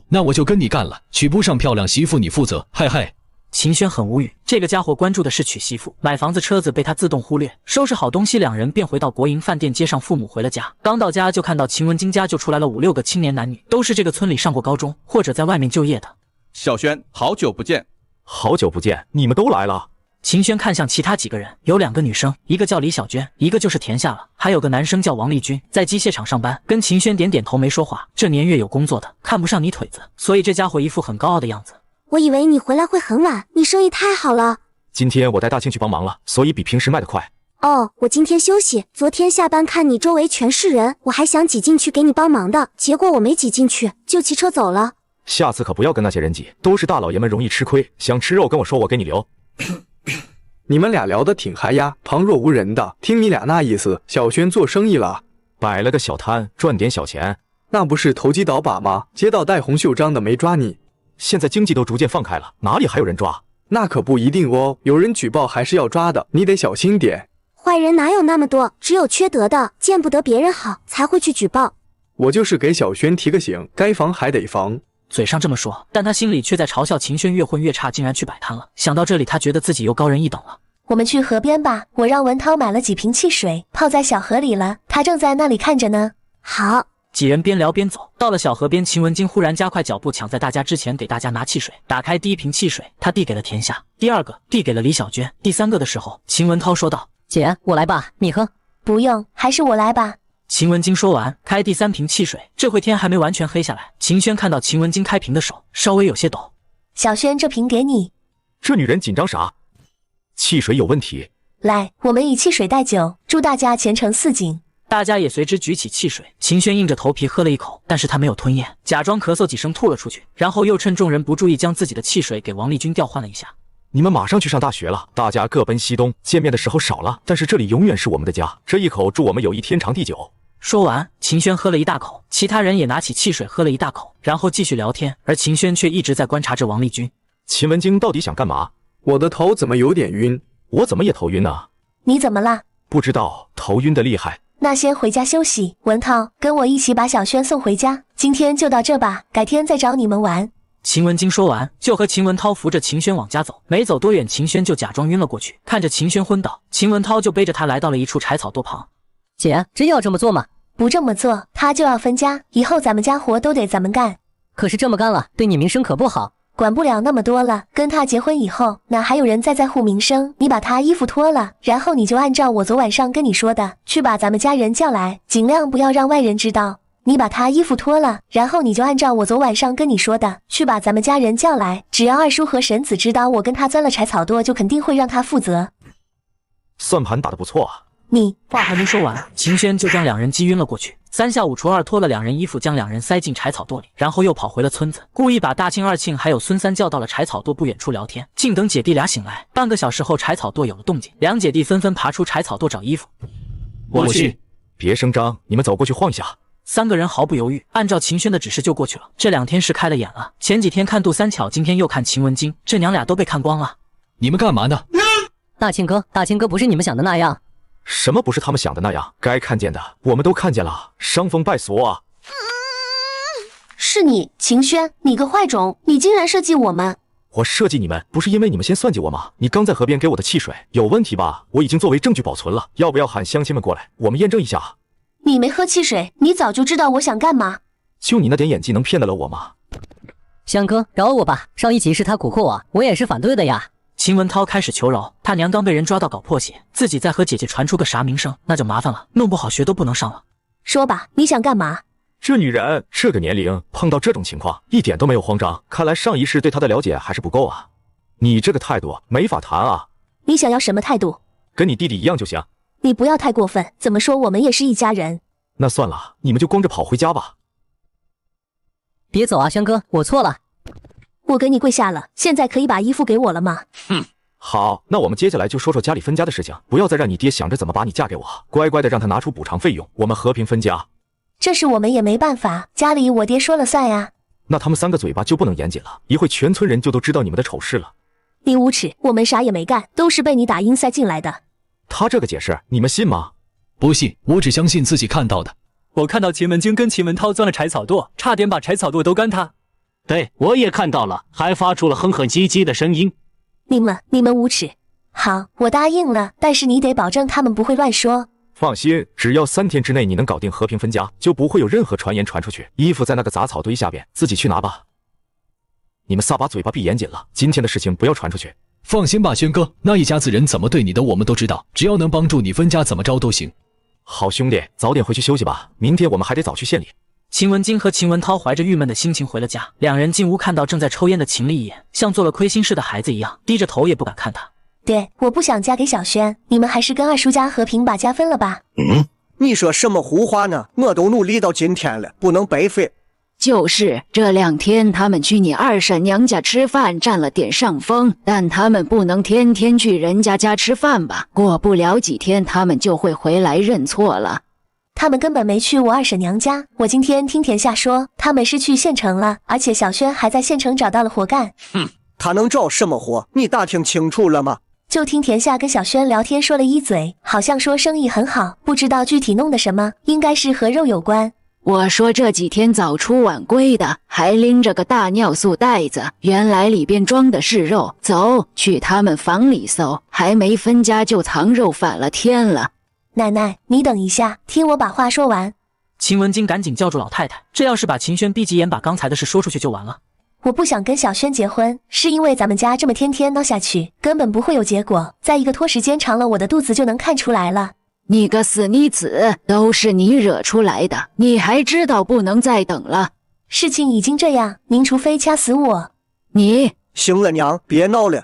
那我就跟你干了，娶不上漂亮媳妇你负责，嘿嘿。秦轩很无语，这个家伙关注的是娶媳妇，买房子车子被他自动忽略。收拾好东西，两人便回到国营饭店，接上父母回了家。刚到家就看到秦文京家就出来了5、6个青年男女，都是这个村里上过高中或者在外面就业的。小轩，好久不见。好久不见，你们都来了。秦轩看向其他几个人，有2个女生，一个叫李小娟，一个就是田夏了，还有个男生叫王立军，在机械厂上班，跟秦轩点点头没说话。这年月有工作的，看不上你腿子，所以这家伙一副很高傲的样子。我以为你回来会很晚，你生意太好了。今天我带大庆去帮忙了，所以比平时卖得快。哦，我今天休息。昨天下班看你周围全是人，我还想挤进去给你帮忙的，结果我没挤进去，就骑车走了。下次可不要跟那些人挤，都是大老爷们容易吃亏。想吃肉跟我说，我给你留。你们俩聊得挺嗨呀，旁若无人的。听你俩那意思，小轩做生意了，摆了个小摊，赚点小钱。那不是投机倒把吗？街道带红袖章的没抓你。现在经济都逐渐放开了，哪里还有人抓？那可不一定哦，有人举报还是要抓的，你得小心点。坏人哪有那么多，只有缺德的，见不得别人好才会去举报。我就是给小轩提个醒，该防还得防。嘴上这么说，但他心里却在嘲笑秦轩越混越差，竟然去摆摊了。想到这里，他觉得自己又高人一等了。我们去河边吧，我让文涛买了几瓶汽水，泡在小河里了，他正在那里看着呢。好。几人边聊边走，到了小河边，秦文京忽然加快脚步，抢在大家之前给大家拿汽水。打开第1瓶汽水，他递给了田夏，第2个递给了李小娟，第3个的时候，秦文涛说道：“姐，我来吧，你喝。”不用，还是我来吧。秦文京说完，开第3瓶汽水。这会天还没完全黑下来，秦轩看到秦文京开瓶的手稍微有些抖。小轩，这瓶给你。这女人紧张啥？汽水有问题。来，我们以汽水代酒，祝大家前程似锦。大家也随之举起汽水，秦轩硬着头皮喝了一口，但是他没有吞咽，假装咳嗽几声吐了出去，然后又趁众人不注意将自己的汽水给王立军调换了一下。你们马上去上大学了，大家各奔西东，见面的时候少了，但是这里永远是我们的家，这一口祝我们友谊天长地久。说完，秦轩喝了一大口，其他人也拿起汽水喝了一大口，然后继续聊天，而秦轩却一直在观察着王立军。秦文京到底想干嘛？我的头怎么有点晕？我怎么也头晕呢？你怎么啦？不知道，头晕的厉害。那先回家休息，文涛，跟我一起把小轩送回家。今天就到这吧，改天再找你们玩。秦文京说完，就和秦文涛扶着秦轩往家走。没走多远，秦轩就假装晕了过去。看着秦轩昏倒，秦文涛就背着他来到了一处柴草垛旁。姐，真要这么做吗？不这么做，他就要分家，以后咱们家活都得咱们干。可是这么干了，对你名声可不好。管不了那么多了，跟他结婚以后，哪还有人在乎名声？你把他衣服脱了，然后你就按照我昨晚上跟你说的，去把咱们家人叫来，尽量不要让外人知道。你把他衣服脱了，然后你就按照我昨晚上跟你说的，去把咱们家人叫来。只要二叔和婶子知道我跟他钻了柴草垛，就肯定会让他负责。算盘打得不错啊。你话还没说完，秦轩就将两人击晕了过去。3下5除2脱了两人衣服，将两人塞进柴草垛里，然后又跑回了村子，故意把大庆、二庆还有孙三叫到了柴草垛不远处聊天。静等姐弟俩醒来，半个小时后，柴草垛有了动静，两姐弟纷纷爬出柴草垛找衣服。我去，别声张，你们走过去晃一下。3个人毫不犹豫，按照秦轩的指示就过去了。这2天是开了眼了，前几天看杜三巧，今天又看秦文京，这娘俩都被看光了。你们干嘛呢？大庆哥不是你们想的那样。什么不是他们想的那样？该看见的我们都看见了，伤风败俗啊！是你，秦轩，你个坏种，你竟然设计我们！我设计你们，不是因为你们先算计我吗？你刚在河边给我的汽水有问题吧？我已经作为证据保存了，要不要喊乡亲们过来，我们验证一下？你没喝汽水，你早就知道我想干嘛。就你那点演技能骗得了我吗？香哥，饶我吧！上一集是他蛊惑我，我也是反对的呀。秦文涛开始求饶，他娘刚被人抓到搞破鞋，自己再和姐姐传出个啥名声，那就麻烦了，弄不好学都不能上了。说吧，你想干嘛？这女人这个年龄碰到这种情况一点都没有慌张，看来上一世对她的了解还是不够啊。你这个态度没法谈啊。你想要什么态度？跟你弟弟一样就行。你不要太过分，怎么说我们也是一家人。那算了，你们就光着跑回家吧。别走啊，香哥，我错了。我给你跪下了，现在可以把衣服给我了吗？哼，好，那我们接下来就说说家里分家的事情，不要再让你爹想着怎么把你嫁给我，乖乖的让他拿出补偿费用，我们和平分家。这是我们也没办法，家里我爹说了算呀。那他们3个嘴巴就不能严谨了，一会全村人就都知道你们的丑事了。你无耻，我们啥也没干，都是被你打阴塞进来的。他这个解释你们信吗？不信，我只相信自己看到的。我看到秦文京跟秦文涛钻了柴草垛，差点把柴草垛都干塌。对，我也看到了，还发出了哼哼唧唧的声音。你们无耻。好，我答应了，但是你得保证他们不会乱说。放心，只要3天之内你能搞定和平分家，就不会有任何传言传出去。衣服在那个杂草堆下边，自己去拿吧。你们仨把嘴巴闭严谨了，今天的事情不要传出去。放心吧，轩哥，那一家子人怎么对你的我们都知道，只要能帮助你分家，怎么着都行。好兄弟，早点回去休息吧，明天我们还得早去县里。秦文京和秦文涛怀着郁闷的心情回了家，两人进屋看到正在抽烟的秦丽一眼，像做了亏心事的孩子一样，低着头也不敢看他。爹，我不想嫁给小轩，你们还是跟二叔家和平把家分了吧。你说什么胡话呢？我都努力到今天了，不能白费。就是这2天他们去你二婶娘家吃饭占了点上风，但他们不能天天去人家家吃饭吧？过不了几天他们就会回来认错了。他们根本没去我二婶娘家，我今天听田夏说他们是去县城了，而且小轩还在县城找到了活干。他能找什么活？你打听清楚了吗？就听田夏跟小轩聊天说了一嘴，好像说生意很好，不知道具体弄的什么，应该是和肉有关。我说这几天早出晚归的，还拎着个大尿素袋子，原来里边装的是肉。走，去他们房里搜，还没分家就藏肉反了天了。奶奶，你等一下，听我把话说完。秦文京赶紧叫住老太太，这要是把秦轩逼急眼，把刚才的事说出去就完了。我不想跟小轩结婚，是因为咱们家这么天天闹下去，根本不会有结果。再一个拖时间长了，我的肚子就能看出来了。你个死妮子，都是你惹出来的，你还知道不能再等了？事情已经这样，您除非掐死我。你行了，娘，别闹了。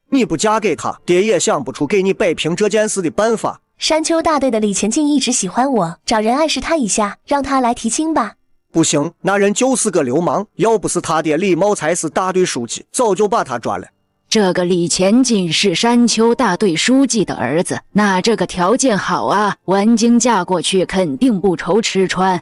你不嫁给他，爹也想不出给你摆平这件事的办法。山丘大队的李前进一直喜欢我，找人暗示他一下，让他来提亲吧。不行，那人就是个流氓，要不是他爹李茂才是大队书记，早就把他抓了。这个李前进是山丘大队书记的儿子，那这个条件好啊，文京嫁过去肯定不愁吃穿。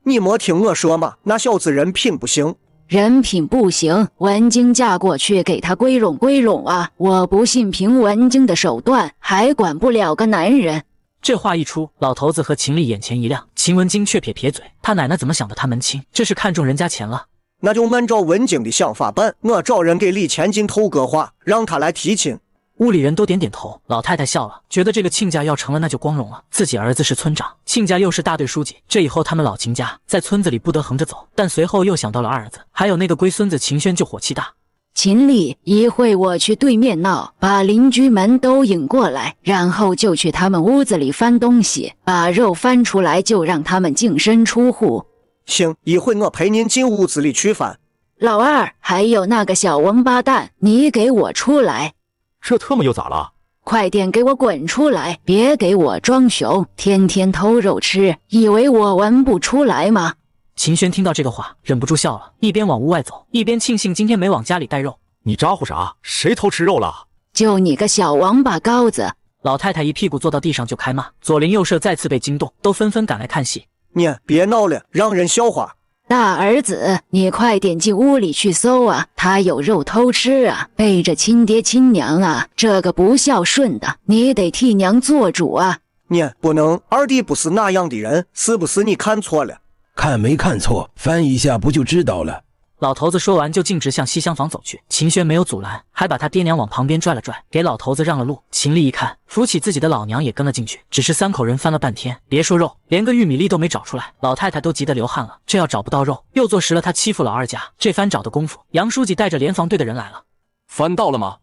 你没听我说吗？那小子人品不行。人品不行，文京嫁过去给他归拢归拢啊！我不信凭文京的手段还管不了个男人。这话一出，老头子和秦丽眼前一亮，秦文京却撇撇嘴，他奶奶怎么想的他门亲，这是看中人家钱了。那就按照文京的想法办，我找人给李前进透个话，让他来提亲。屋里人都点点头，老太太笑了，觉得这个亲家要成了那就光荣了。自己儿子是村长，亲家又是大队书记，这以后他们老秦家在村子里不得横着走。但随后又想到了二儿子，还有那个龟孙子秦轩，就火气大。秦丽，一会我去对面闹，把邻居们都引过来，然后就去他们屋子里翻东西，把肉翻出来就让他们净身出户。行，一会我陪您进屋子里去翻。老二，还有那个小王八蛋，你给我出来！这特么又咋了？快点给我滚出来！别给我装熊，天天偷肉吃，以为我闻不出来吗？秦轩听到这个话，忍不住笑了，一边往屋外走，一边庆幸今天没往家里带肉。你咋呼啥？谁偷吃肉了？就你个小王八羔子！老太太一屁股坐到地上就开骂，左邻右舍再次被惊动，都纷纷赶来看戏。你别闹了，让人笑话。大儿子，你快点进屋里去搜啊！他有肉偷吃啊，背着亲爹亲娘啊，这个不孝顺的，你得替娘做主啊！你不能，二弟不是那样的人，是不是你看错了？看没看错，翻一下不就知道了。老头子说完就径直向西厢房走去，秦轩没有阻拦，还把他爹娘往旁边拽了拽，给老头子让了路。秦丽一看，扶起自己的老娘也跟了进去。只是3口人翻了半天，别说肉，连个玉米粒都没找出来，老太太都急得流汗了。这要找不到肉，又坐实了他欺负老二家。这番找的功夫，杨书记带着联防队的人来了。翻到了吗？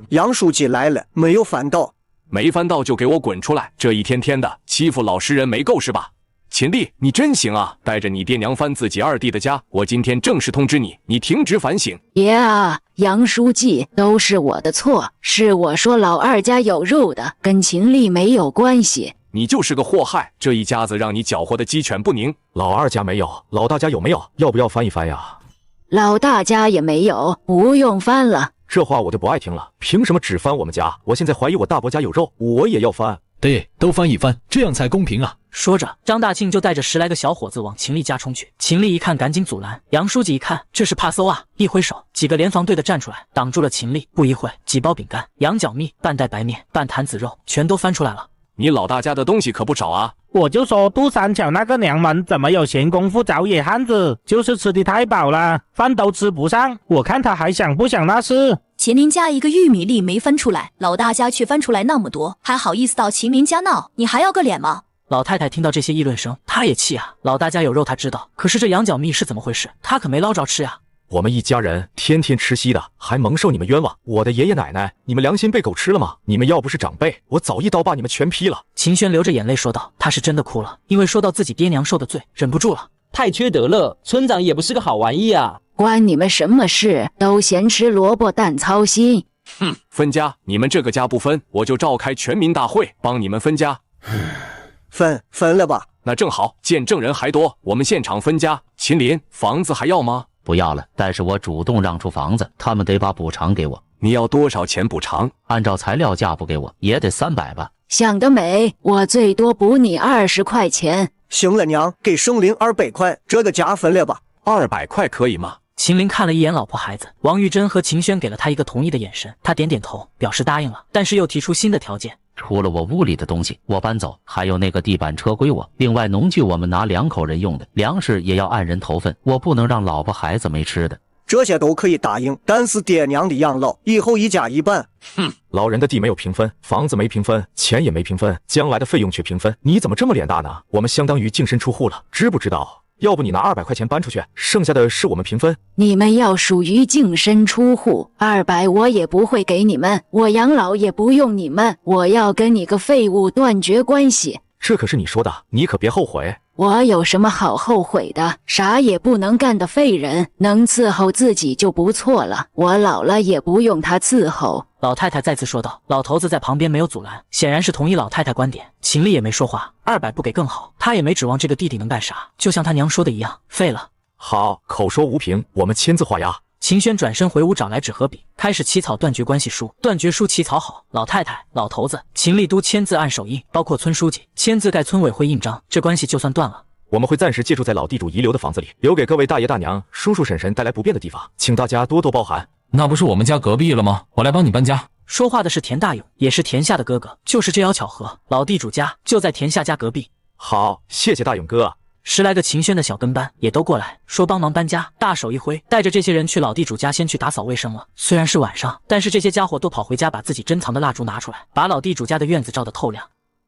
杨书记来了，没有翻到。没翻到就给我滚出来！这一天天的欺负老实人没够是吧？秦丽，你真行啊！带着你爹娘翻自己二弟的家，我今天正式通知你，你停职反省。爷啊，杨书记，都是我的错，是我说老二家有肉的，跟秦丽没有关系。你就是个祸害，这一家子让你搅和的鸡犬不宁。老二家没有，老大家有没有？要不要翻一翻呀？老大家也没有，不用翻了。这话我就不爱听了，凭什么只翻我们家？我现在怀疑我大伯家有肉，我也要翻。对，都翻一翻，这样才公平啊！说着，张大庆就带着10来个小伙子往秦丽家冲去。秦丽一看，赶紧阻拦。杨书记一看，这是怕搜啊，一挥手，几个联防队的站出来，挡住了秦丽。不一会，几包饼干、羊角蜜、半袋白面、半坛子肉，全都翻出来了。你老大家的东西可不少啊！我就说杜三桥那个娘们怎么有闲工夫找野汉子，就是吃的太饱了，饭都吃不上。我看他还想不想那事。秦林家一个玉米粒没分出来，老大家却分出来那么多，还好意思到秦林家闹？你还要个脸吗？老太太听到这些议论声，她也气啊！老大家有肉她知道，可是这羊角蜜是怎么回事？她可没捞着吃呀！我们一家人天天吃稀的，还蒙受你们冤枉。我的爷爷奶奶，你们良心被狗吃了吗？你们要不是长辈，我早一刀把你们全劈了。秦轩流着眼泪说道，他是真的哭了，因为说到自己爹娘受的罪，忍不住了。太缺德了，村长也不是个好玩意啊！关你们什么事？都嫌吃萝卜淡操心。哼，分家，你们这个家不分，我就召开全民大会，帮你们分家。分了吧。那正好，见证人还多，我们现场分家。秦林，房子还要吗？不要了，但是我主动让出房子，他们得把补偿给我。你要多少钱补偿？按照材料价不给我，也得300吧。想得美，我最多补你20块钱。行了娘，给盛林200块，这个家分了吧。200块可以吗？秦林看了一眼老婆孩子，王玉珍和秦轩给了他一个同意的眼神，他点点头，表示答应了，但是又提出新的条件。除了我屋里的东西我搬走，还有那个地板车归我，另外农具我们拿2口人用的，粮食也要按人头份，我不能让老婆孩子没吃的。这些都可以答应，但是爹娘的养老以后一家一半。哼，老人的地没有平分，房子没平分，钱也没平分，将来的费用却平分，你怎么这么脸大呢？我们相当于净身出户了，知不知道？要不你拿200块钱搬出去，剩下的是我们平分。你们要属于净身出户，200我也不会给你们，我养老也不用你们，我要跟你个废物断绝关系。这可是你说的，你可别后悔。我有什么好后悔的？啥也不能干的废人，能伺候自己就不错了。我老了也不用他伺候。老太太再次说道。老头子在旁边没有阻拦，显然是同意老太太观点。秦丽也没说话，200不给更好，他也没指望这个弟弟能干啥，就像他娘说的一样，废了。好，口说无凭，我们签字画押。秦轩转身回屋找来纸和笔，开始起草断绝关系书。断绝书起草好，老太太、老头子、秦丽都签字按手印，包括村书记签字盖村委会印章，这关系就算断了。我们会暂时借住在老地主遗留的房子里，留给各位大爷大娘、叔叔婶婶带来不便的地方，请大家多多包涵。那不是我们家隔壁了吗？我来帮你搬家。说话的是田大勇，也是田夏的哥哥，就是这样巧合，老地主家就在田夏家隔壁。好，谢谢大勇哥。10来个秦轩的小跟班也都过来，说帮忙搬家，大手一挥，带着这些人去老地主家先去打扫卫生了。虽然是晚上，但是这些家伙都跑回家把自己珍藏的蜡烛拿出来，把老地主家的院子照得透亮。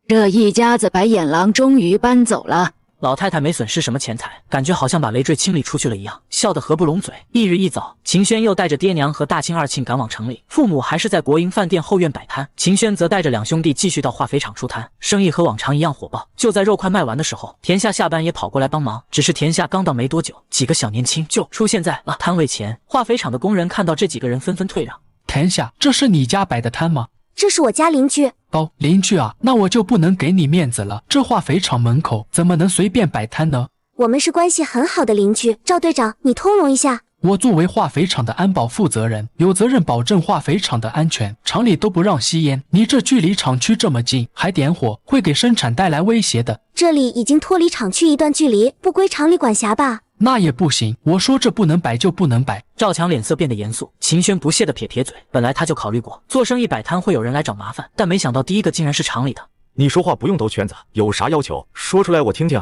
这一家子白眼狼终于搬走了。老太太没损失什么钱财，感觉好像把累赘清理出去了一样，笑得合不拢嘴。翌日一早，秦轩又带着爹娘和大庆、二庆赶往城里，父母还是在国营饭店后院摆摊，秦轩则带着2兄弟继续到化肥厂出摊，生意和往常一样火爆。就在肉快卖完的时候，田夏下班也跑过来帮忙，只是田夏刚到没多久，几个小年轻就出现在了摊位前。化肥厂的工人看到这几个人纷纷退让。田夏，这是你家摆的摊吗？这是我家邻居。哦，邻居啊，那我就不能给你面子了。这化肥厂门口怎么能随便摆摊呢？我们是关系很好的邻居，赵队长，你通融一下。我作为化肥厂的安保负责人，有责任保证化肥厂的安全，厂里都不让吸烟。你这距离厂区这么近，还点火，会给生产带来威胁的。这里已经脱离厂区一段距离，不归厂里管辖吧？那也不行，我说这不能摆就不能摆。赵强脸色变得严肃，秦轩不屑地撇撇嘴。本来他就考虑过做生意摆摊会有人来找麻烦，但没想到第一个竟然是厂里的。你说话不用兜圈子，有啥要求说出来我听听。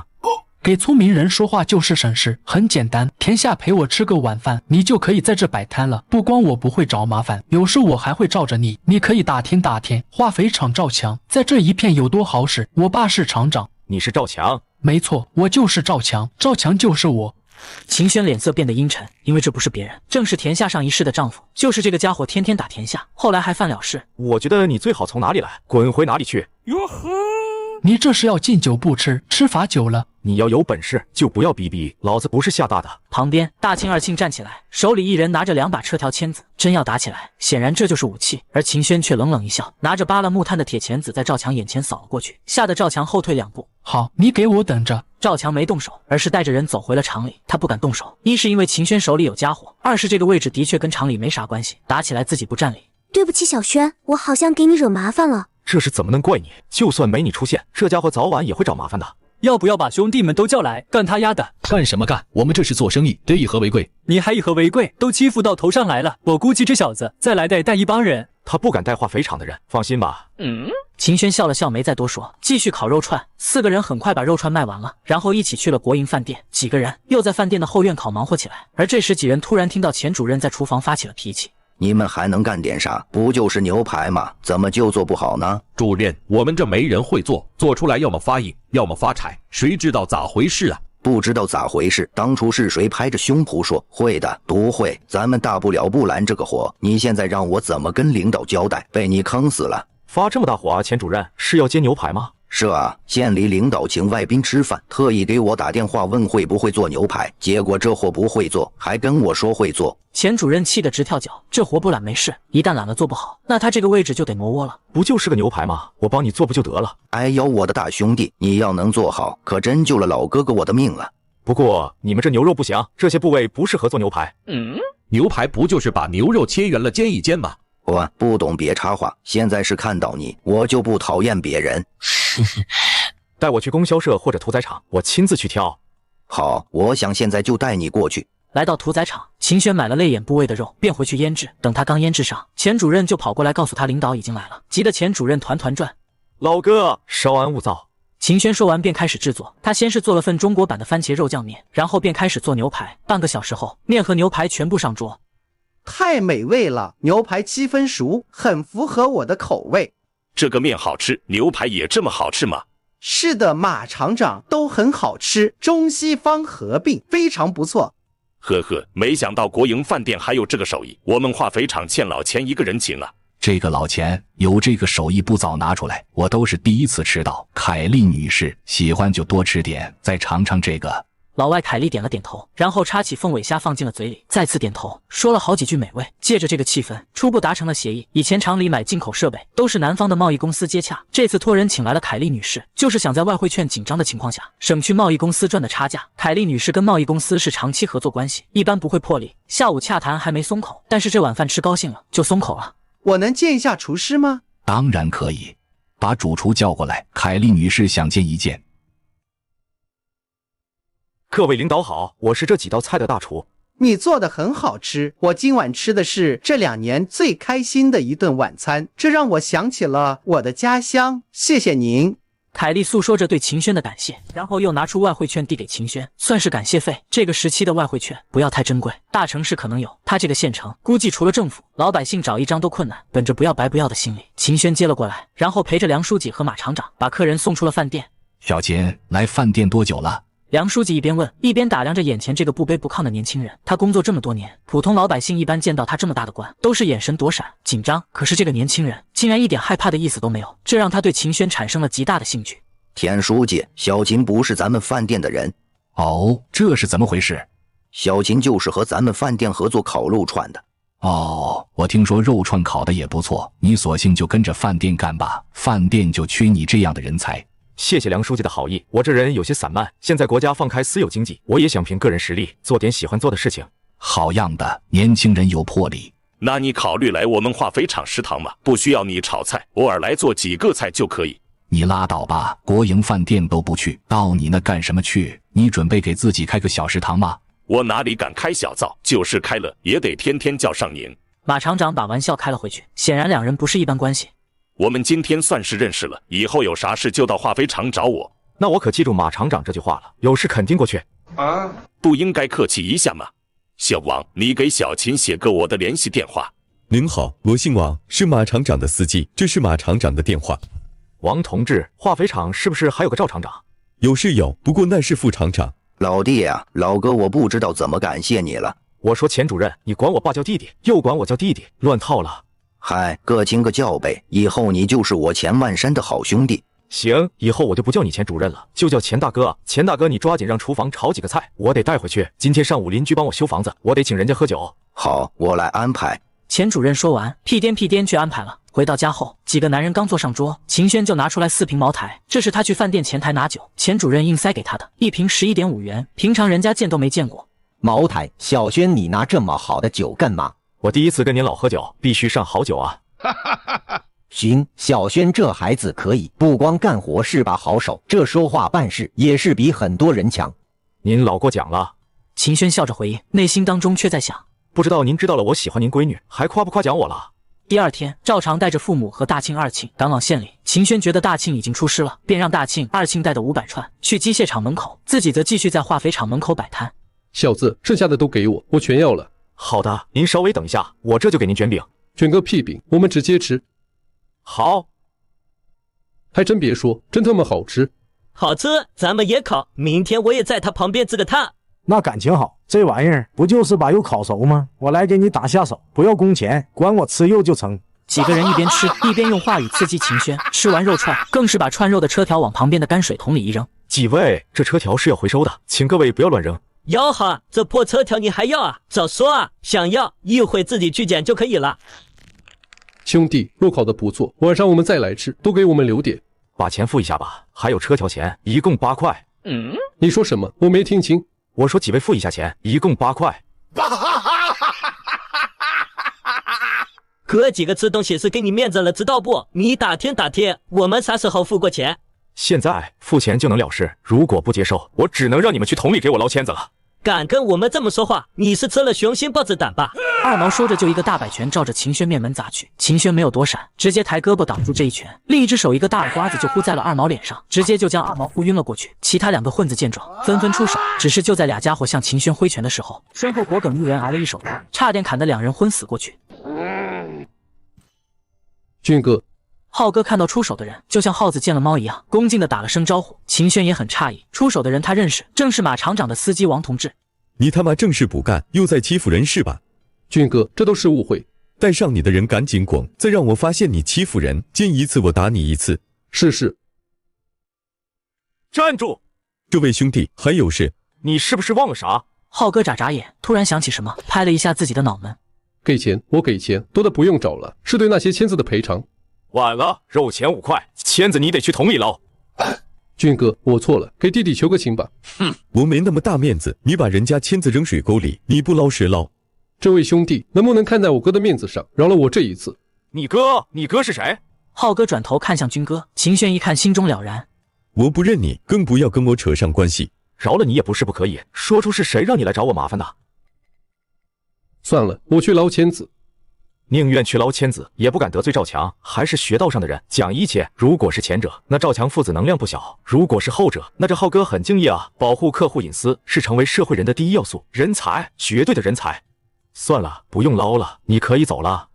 给聪明人说话就是省事，很简单，天下陪我吃个晚饭，你就可以在这摆摊了。不光我不会找麻烦，有时我还会罩着你，你可以打听打听化肥厂赵强在这一片有多好使。我爸是厂长。你是赵强？没错，我就是赵强，赵强就是我。秦轩脸色变得阴沉，因为这不是别人，正是田下上一世的丈夫，就是这个家伙天天打田下，后来还犯了事。我觉得你最好从哪里来，滚回哪里去。哟呵，你这是要敬酒不吃，吃罚酒了。你要有本事就不要逼逼，老子不是吓大的。旁边大庆二庆站起来，手里一人拿着2把车条签子，真要打起来。显然这就是武器，而秦轩却冷冷一笑，拿着扒了木炭的铁钳子在赵强眼前扫了过去，吓得赵强后退2步。好，你给我等着。赵强没动手，而是带着人走回了厂里。他不敢动手，一是因为秦轩手里有家伙，二是这个位置的确跟厂里没啥关系，打起来自己不占理。对不起小轩，我好像给你惹麻烦了。这事怎么能怪你？就算没你出现，这家伙早晚也会找麻烦的。要不要把兄弟们都叫来干他丫的？干什么干？我们这是做生意，得以和为贵。你还以和为贵？都欺负到头上来了，我估计这小子再来带一帮人。他不敢带化肥厂的人，放心吧。秦轩笑了笑，没再多说，继续烤肉串。4个人很快把肉串卖完了，然后一起去了国营饭店。几个人又在饭店的后院烤忙活起来。而这时几人突然听到钱主任在厨房发起了脾气。你们还能干点啥？不就是牛排吗？怎么就做不好呢？主任，我们这没人会做，做出来要么发硬，要么发柴，谁知道咋回事啊？不知道咋回事，当初是谁拍着胸脯说会的？不会，咱们大不了不拦这个活。你现在让我怎么跟领导交代？被你坑死了！发这么大火啊，钱主任是要煎牛排吗？是啊，县里领导请外宾吃饭，特意给我打电话问会不会做牛排，结果这货不会做，还跟我说会做。钱主任气得直跳脚，这活不揽没事，一旦揽了做不好，那他这个位置就得挪窝了。不就是个牛排吗？我帮你做不就得了？哎呦，我的大兄弟，你要能做好，可真救了老哥哥我的命了。不过你们这牛肉不行，这些部位不适合做牛排。牛排不就是把牛肉切圆了煎一煎吗？我不懂别插话，现在是看到你，我就不讨厌别人。带我去供销社或者屠宰场，我亲自去挑。好，我想现在就带你过去。来到屠宰场，秦轩买了泪眼部位的肉，便回去腌制。等他刚腌制上，钱主任就跑过来告诉他领导已经来了，急得钱主任团团转。老哥，稍安勿躁。秦轩说完便开始制作，他先是做了份中国版的番茄肉酱面，然后便开始做牛排。半个小时后，面和牛排全部上桌。太美味了，牛排7分熟，很符合我的口味。这个面好吃，牛排也这么好吃吗？是的，马厂长，都很好吃，中西方合并，非常不错。呵呵，没想到国营饭店还有这个手艺，我们化肥厂欠老钱一个人情啊。这个老钱有这个手艺不早拿出来，我都是第一次吃到。凯丽女士喜欢就多吃点，再尝尝这个。老外凯丽点了点头，然后插起凤尾虾放进了嘴里，再次点头，说了好几句美味。借着这个气氛，初步达成了协议。以前厂里买进口设备都是南方的贸易公司接洽，这次托人请来了凯丽女士，就是想在外汇券紧张的情况下，省去贸易公司赚的差价。凯丽女士跟贸易公司是长期合作关系，一般不会破例。下午洽谈还没松口，但是这晚饭吃高兴了，就松口了。我能见一下厨师吗？当然可以，把主厨叫过来，凯丽女士想见一见。各位领导好，我是这几道菜的大厨。你做的很好吃，我今晚吃的是这2年最开心的一顿晚餐，这让我想起了我的家乡。谢谢您。凯丽诉说着对秦轩的感谢，然后又拿出外汇券递给秦轩，算是感谢费。这个时期的外汇券不要太珍贵，大城市可能有，他这个县城估计除了政府，老百姓找一张都困难。本着不要白不要的心理，秦轩接了过来，然后陪着梁书记和马厂长把客人送出了饭店。小秦，来饭店多久了？梁书记一边问，一边打量着眼前这个不卑不亢的年轻人。他工作这么多年，普通老百姓一般见到他这么大的官，都是眼神躲闪、紧张。可是这个年轻人竟然一点害怕的意思都没有，这让他对秦轩产生了极大的兴趣。田书记，小秦不是咱们饭店的人。哦，这是怎么回事？小秦就是和咱们饭店合作烤肉串的。哦，我听说肉串烤的也不错，你索性就跟着饭店干吧，饭店就缺你这样的人才。谢谢梁书记的好意，我这人有些散漫，现在国家放开私有经济，我也想凭个人实力做点喜欢做的事情。好样的，年轻人有魄力。那你考虑来我们化肥厂食堂吗？不需要你炒菜，偶尔来做几个菜就可以。你拉倒吧，国营饭店都不去，到你那干什么去？你准备给自己开个小食堂吗？我哪里敢开小灶，就是开了也得天天叫上您。马厂长把玩笑开了回去，显然两人不是一般关系。我们今天算是认识了，以后有啥事就到化肥厂找我。那我可记住马厂长这句话了，有事肯定过去。啊，不应该客气一下吗？小王，你给小秦写个我的联系电话。您好，我姓王，是马厂长的司机，这是马厂长的电话。王同志，化肥厂是不是还有个赵厂长？有是有，不过那是副厂长。老弟呀，老哥，我不知道怎么感谢你了。我说钱主任，你管我爸叫弟弟，又管我叫弟弟，乱套了。嗨，各亲个叫呗，以后你就是我钱万山的好兄弟。行，以后我就不叫你钱主任了，就叫钱大哥。钱大哥，你抓紧让厨房炒几个菜，我得带回去。今天上午邻居帮我修房子，我得请人家喝酒。好，我来安排。钱主任说完，屁颠屁颠去安排了。回到家后，几个男人刚坐上桌，秦轩就拿出来4瓶茅台，这是他去饭店前台拿酒，钱主任硬塞给他的，1瓶11.5元，平常人家见都没见过。茅台，小轩，你拿这么好的酒干嘛？我第一次跟您老喝酒，必须上好酒啊。行，小轩这孩子可以，不光干活是把好手，这说话办事也是比很多人强。您老过奖了。秦轩笑着回应，内心当中却在想，不知道您知道了我喜欢您闺女，还夸不夸奖我了？第二天，赵长带着父母和大庆、二庆赶往县里。秦轩觉得大庆已经出师了，便让大庆、二庆带的500串去机械厂门口，自己则继续在化肥厂门口摆摊。小子，剩下的都给我，我全要了。好的，您稍微等一下，我这就给您卷饼。卷个屁饼，我们直接吃。好，还真别说，真他妈好吃。好吃，咱们也烤，明天我也在他旁边支个摊。那感情好，这玩意儿不就是把肉烤熟吗？我来给你打下手，不要工钱，管我吃肉就成。几个人一边吃一边用话语刺激秦轩。吃完肉串，更是把串肉的车条往旁边的泔水桶里一扔。几位，这车条是要回收的，请各位不要乱扔。要哈，这破车条你还要啊？早说啊！想要一会自己去捡就可以了。兄弟，肉烤的不错，晚上我们再来吃，多给我们留点。把钱付一下吧，还有车条钱，一共8块。你说什么？我没听清。我说几位付一下钱，一共8块。哥几个吃东西是给你面子了，知道不？你打听打听，我们啥时候付过钱？现在付钱就能了事，如果不接受，我只能让你们去桶里给我捞签子了。敢跟我们这么说话，你是吃了雄心豹子胆吧？二毛说着就一个大摆拳照着秦轩面门砸去，秦轩没有躲闪，直接抬胳膊挡住这一拳，另一只手一个大耳刮子就呼在了二毛脸上，直接就将二毛呼晕了过去。其他2个混子见状纷纷出手，只是就在俩家伙向秦轩挥拳的时候，身后脖梗一人挨了一手刀，差点砍得2人昏死过去。俊哥，浩哥看到出手的人，就像耗子见了猫一样，恭敬地打了声招呼。秦轩也很诧异，出手的人他认识，正是马厂长的司机王同志。你他妈正事不干，又在欺负人是吧？俊哥，这都是误会。带上你的人赶紧滚，再让我发现你欺负人，见一次我打你一次。是。站住！这位兄弟，还有事？你是不是忘了啥？浩哥眨眨眼，突然想起什么，拍了一下自己的脑门。给钱，我给钱，多的不用找了，是对那些签子的赔偿。晚了，肉钱5块，签子你得去桶里捞。俊哥，我错了，给弟弟求个情吧。我没那么大面子，你把人家签子扔水沟里，你不捞谁捞？这位兄弟，能不能看在我哥的面子上，饶了我这一次？你哥是谁？浩哥转头看向军哥，秦轩一看，心中了然。我不认你，更不要跟我扯上关系。饶了你也不是不可以，说出是谁让你来找我麻烦的。算了，我去捞签子。宁愿去捞签子，也不敢得罪赵强，还是学道上的人，讲义气。如果是前者，那赵强父子能量不小；如果是后者，那这浩哥很敬业啊。保护客户隐私是成为社会人的第一要素，人才，绝对的人才。算了，不用捞了，你可以走了。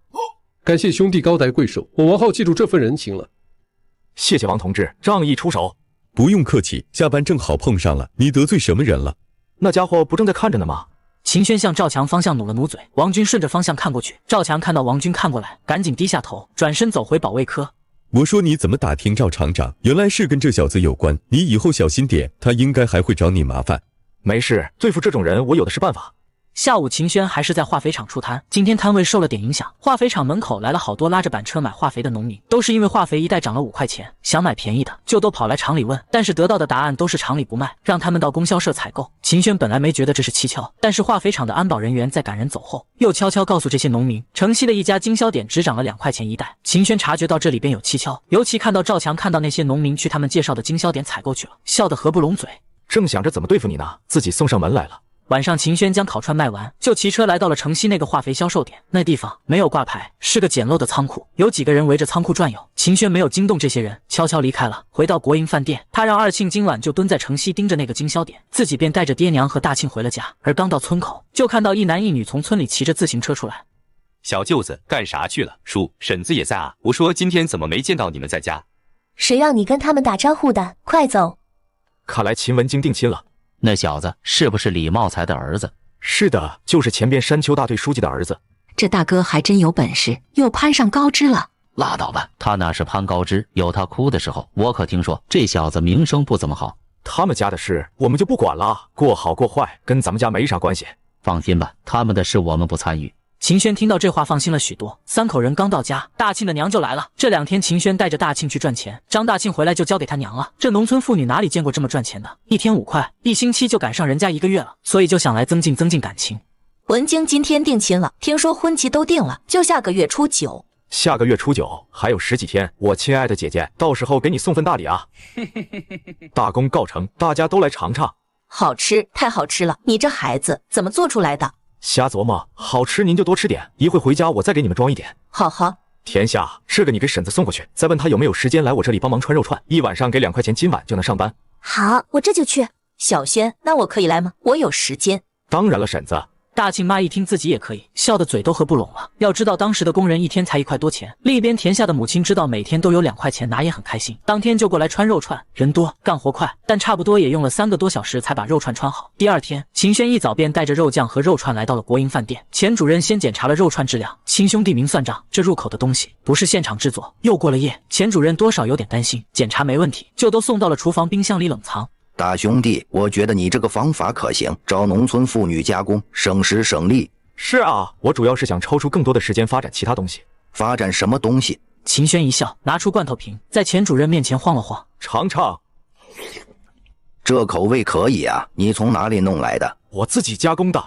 感谢兄弟高抬贵手，我王浩记住这份人情了。谢谢王同志，仗义出手。不用客气，下班正好碰上了，你得罪什么人了？那家伙不正在看着呢吗？秦轩向赵强方向努了努嘴，王军顺着方向看过去。赵强看到王军看过来，赶紧低下头，转身走回保卫科。我说你怎么打听赵厂长？原来是跟这小子有关，你以后小心点，他应该还会找你麻烦。没事，对付这种人我有的是办法。下午秦轩还是在化肥厂出摊，今天摊位受了点影响，化肥厂门口来了好多拉着板车买化肥的农民，都是因为化肥一袋涨了5块钱，想买便宜的就都跑来厂里问，但是得到的答案都是厂里不卖，让他们到供销社采购。秦轩本来没觉得这是蹊跷，但是化肥厂的安保人员在赶人走后，又悄悄告诉这些农民，城西的一家经销点只涨了2块钱一袋。秦轩察觉到这里边有蹊跷，尤其看到赵强看到那些农民去他们介绍的经销点采购去了，笑得合不拢嘴。正想着怎么对付你呢，自己送上门来了。晚上秦轩将烤串卖完，就骑车来到了城西那个化肥销售点。那地方没有挂牌，是个简陋的仓库，有几个人围着仓库转悠。秦轩没有惊动这些人，悄悄离开了。回到国营饭店，他让二庆今晚就蹲在城西盯着那个经销点，自己便带着爹娘和大庆回了家。而刚到村口，就看到一男一女从村里骑着自行车出来。小舅子干啥去了？叔婶子也在啊，我说今天怎么没见到你们在家？谁让你跟他们打招呼的？快走！看来秦文京定亲了。那小子是不是李茂才的儿子？是的，就是前边山丘大队书记的儿子。这大哥还真有本事，又攀上高枝了。拉倒吧，他那是攀高枝，有他哭的时候。我可听说这小子名声不怎么好。他们家的事我们就不管了，过好过坏跟咱们家没啥关系。放心吧，他们的事我们不参与。秦轩听到这话放心了许多。三口人刚到家，大庆的娘就来了。这2天秦轩带着大庆去赚钱，张大庆回来就交给他娘了。这农村妇女哪里见过这么赚钱的？1天5块，1星期就赶上人家1个月了，所以就想来增进感情。文京今天定亲了，听说婚期都定了，就下个月初9。下个月初9还有10几天，我亲爱的姐姐，到时候给你送份大礼啊！大功告成，大家都来尝尝。好吃，太好吃了！你这孩子怎么做出来的？瞎琢磨，好吃您就多吃点，一会回家我再给你们装一点。好好。田夏，这个你给婶子送过去，再问她有没有时间来我这里帮忙穿肉串，1晚上给2块钱，今晚就能上班。好，我这就去。小轩，那我可以来吗？我有时间。当然了，婶子。大庆妈一听自己也可以，笑得嘴都合不拢了。要知道当时的工人1天才1块多钱。另一边田夏的母亲知道每天都有2块钱拿，也很开心，当天就过来穿肉串。人多干活快，但差不多也用了3个多小时才把肉串穿好。第2天，秦轩一早便带着肉酱和肉串来到了国营饭店。钱主任先检查了肉串质量，亲兄弟明算账，这入口的东西不是现场制作，又过了夜。钱主任多少有点担心，检查没问题，就都送到了厨房冰箱里冷藏。大兄弟，我觉得你这个方法可行，找农村妇女加工，省时省力。是啊，我主要是想抽出更多的时间发展其他东西。发展什么东西？秦轩一笑，拿出罐头瓶，在钱主任面前晃了晃，尝尝。这口味可以啊，你从哪里弄来的？我自己加工的。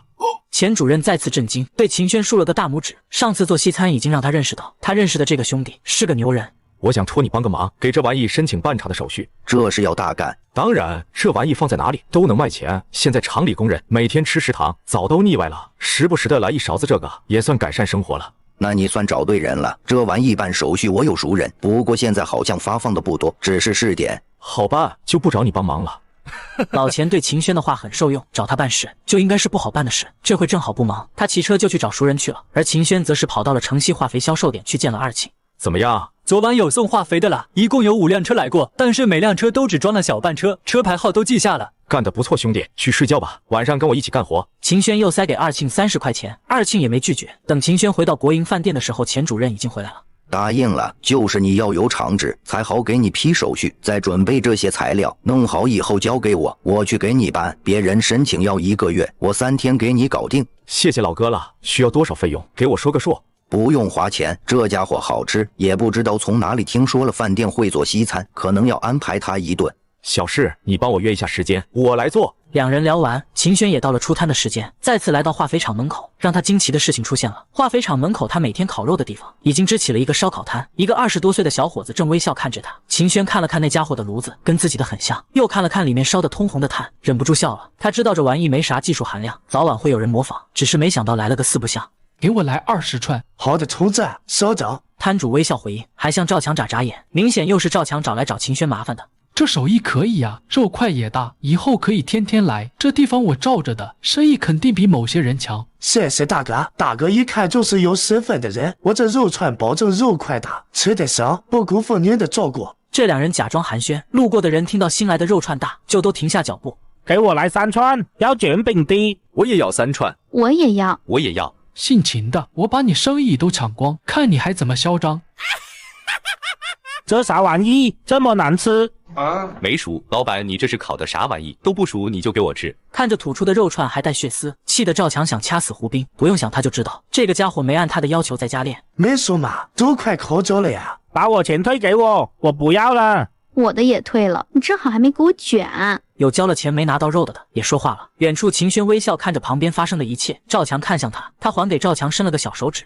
钱主任再次震惊，对秦轩竖了个大拇指。上次做西餐已经让他认识到，他认识的这个兄弟是个牛人。我想托你帮个忙，给这玩意申请办查的手续。这是要大干？当然，这玩意放在哪里都能卖钱。现在厂里工人每天吃食堂，早都腻歪了，时不时的来一勺子这个，也算改善生活了。那你算找对人了，这玩意办手续我有熟人，不过现在好像发放的不多，只是试点。好办，就不找你帮忙了。老钱对秦轩的话很受用，找他办事就应该是不好办的事。这回正好不忙，他骑车就去找熟人去了，而秦轩则是跑到了城西化肥销售点去见了二庆。怎么样？昨晚有送化肥的了，一共有5辆车来过，但是每辆车都只装了小半车，车牌号都记下了。干得不错，兄弟，去睡觉吧，晚上跟我一起干活。秦轩又塞给二庆30块钱，二庆也没拒绝。等秦轩回到国营饭店的时候，钱主任已经回来了。答应了，就是你要有厂址才好给你批手续，再准备这些材料，弄好以后交给我，我去给你办。别人申请要1个月，我3天给你搞定。谢谢老哥了，需要多少费用？给我说个数。不用花钱，这家伙好吃，也不知道从哪里听说了饭店会做西餐，可能要安排他一顿。小事，你帮我约一下时间，我来做。两人聊完，秦轩也到了出摊的时间，再次来到化肥厂门口。让他惊奇的事情出现了，化肥厂门口他每天烤肉的地方已经支起了一个烧烤摊，一个20多岁的小伙子正微笑看着他。秦轩看了看那家伙的炉子，跟自己的很像，又看了看里面烧得通红的炭，忍不住笑了。他知道这玩意没啥技术含量，早晚会有人模仿，只是没想到来了个4不像。给我来20串。好的，厨子，稍等。摊主微笑回应，还向赵强眨眨眼，明显又是赵强找来找秦轩麻烦的。这手艺可以呀，肉块也大，以后可以天天来。这地方我罩着的，生意肯定比某些人强。谢谢大哥，大哥一看就是有身份的人。我这肉串保证肉块大，吃得香，不辜负您的照顾。这两人假装寒暄，路过的人听到新来的肉串大，就都停下脚步。给我来3串，要卷饼的。我也要3串。我也要。我也要。姓秦的，我把你生意都抢光，看你还怎么嚣张。这啥玩意，这么难吃啊？没熟，老板，你这是烤的啥玩意？都不熟你就给我吃。看着吐出的肉串还带血丝，气得赵强想掐死胡兵。不用想他就知道，这个家伙没按他的要求在家练。没熟嘛，都快烤焦了呀！把我钱退给我，我不要了。我的也退了，你正好还没给我卷。有交了钱没拿到肉的也说话了。远处秦轩微笑看着旁边发生的一切，赵强看向他，他还给赵强伸了个小手指。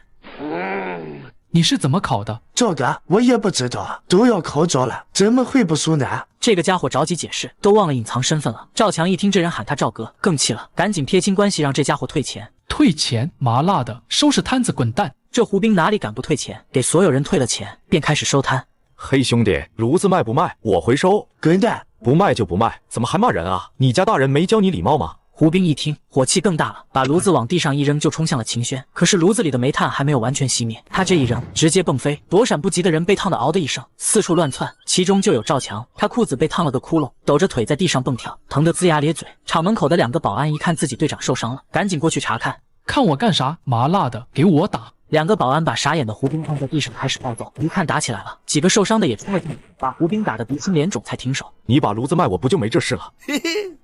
你是怎么考的？这个我也不知道，都要考着了，怎么会不熟呢？这个家伙着急解释，都忘了隐藏身份了。赵强一听这人喊他赵哥，更气了，赶紧撇清关系，让这家伙退钱。退钱？麻辣的，收拾摊子滚蛋！这胡兵哪里敢不退钱，给所有人退了钱，便开始收摊。嘿兄弟，炉子卖不卖？我回收。滚蛋！不卖就不卖，怎么还骂人啊？你家大人没教你礼貌吗？胡兵一听，火气更大了，把炉子往地上一扔，就冲向了秦轩。可是炉子里的煤炭还没有完全熄灭，他这一扔，直接迸飞，躲闪不及的人被烫得嗷的一声，四处乱窜，其中就有赵强，他裤子被烫了个窟窿，抖着腿在地上蹦跳，疼得龇牙咧嘴。厂门口的2个保安一看自己队长受伤了，赶紧过去查看。看我干啥？麻辣的，给我打！2个保安把傻眼的胡兵放在地上开始暴揍，一看打起来了，几个受伤的也冲了进来，把胡兵打得鼻青脸肿才停手。你把炉子卖我不就没这事了？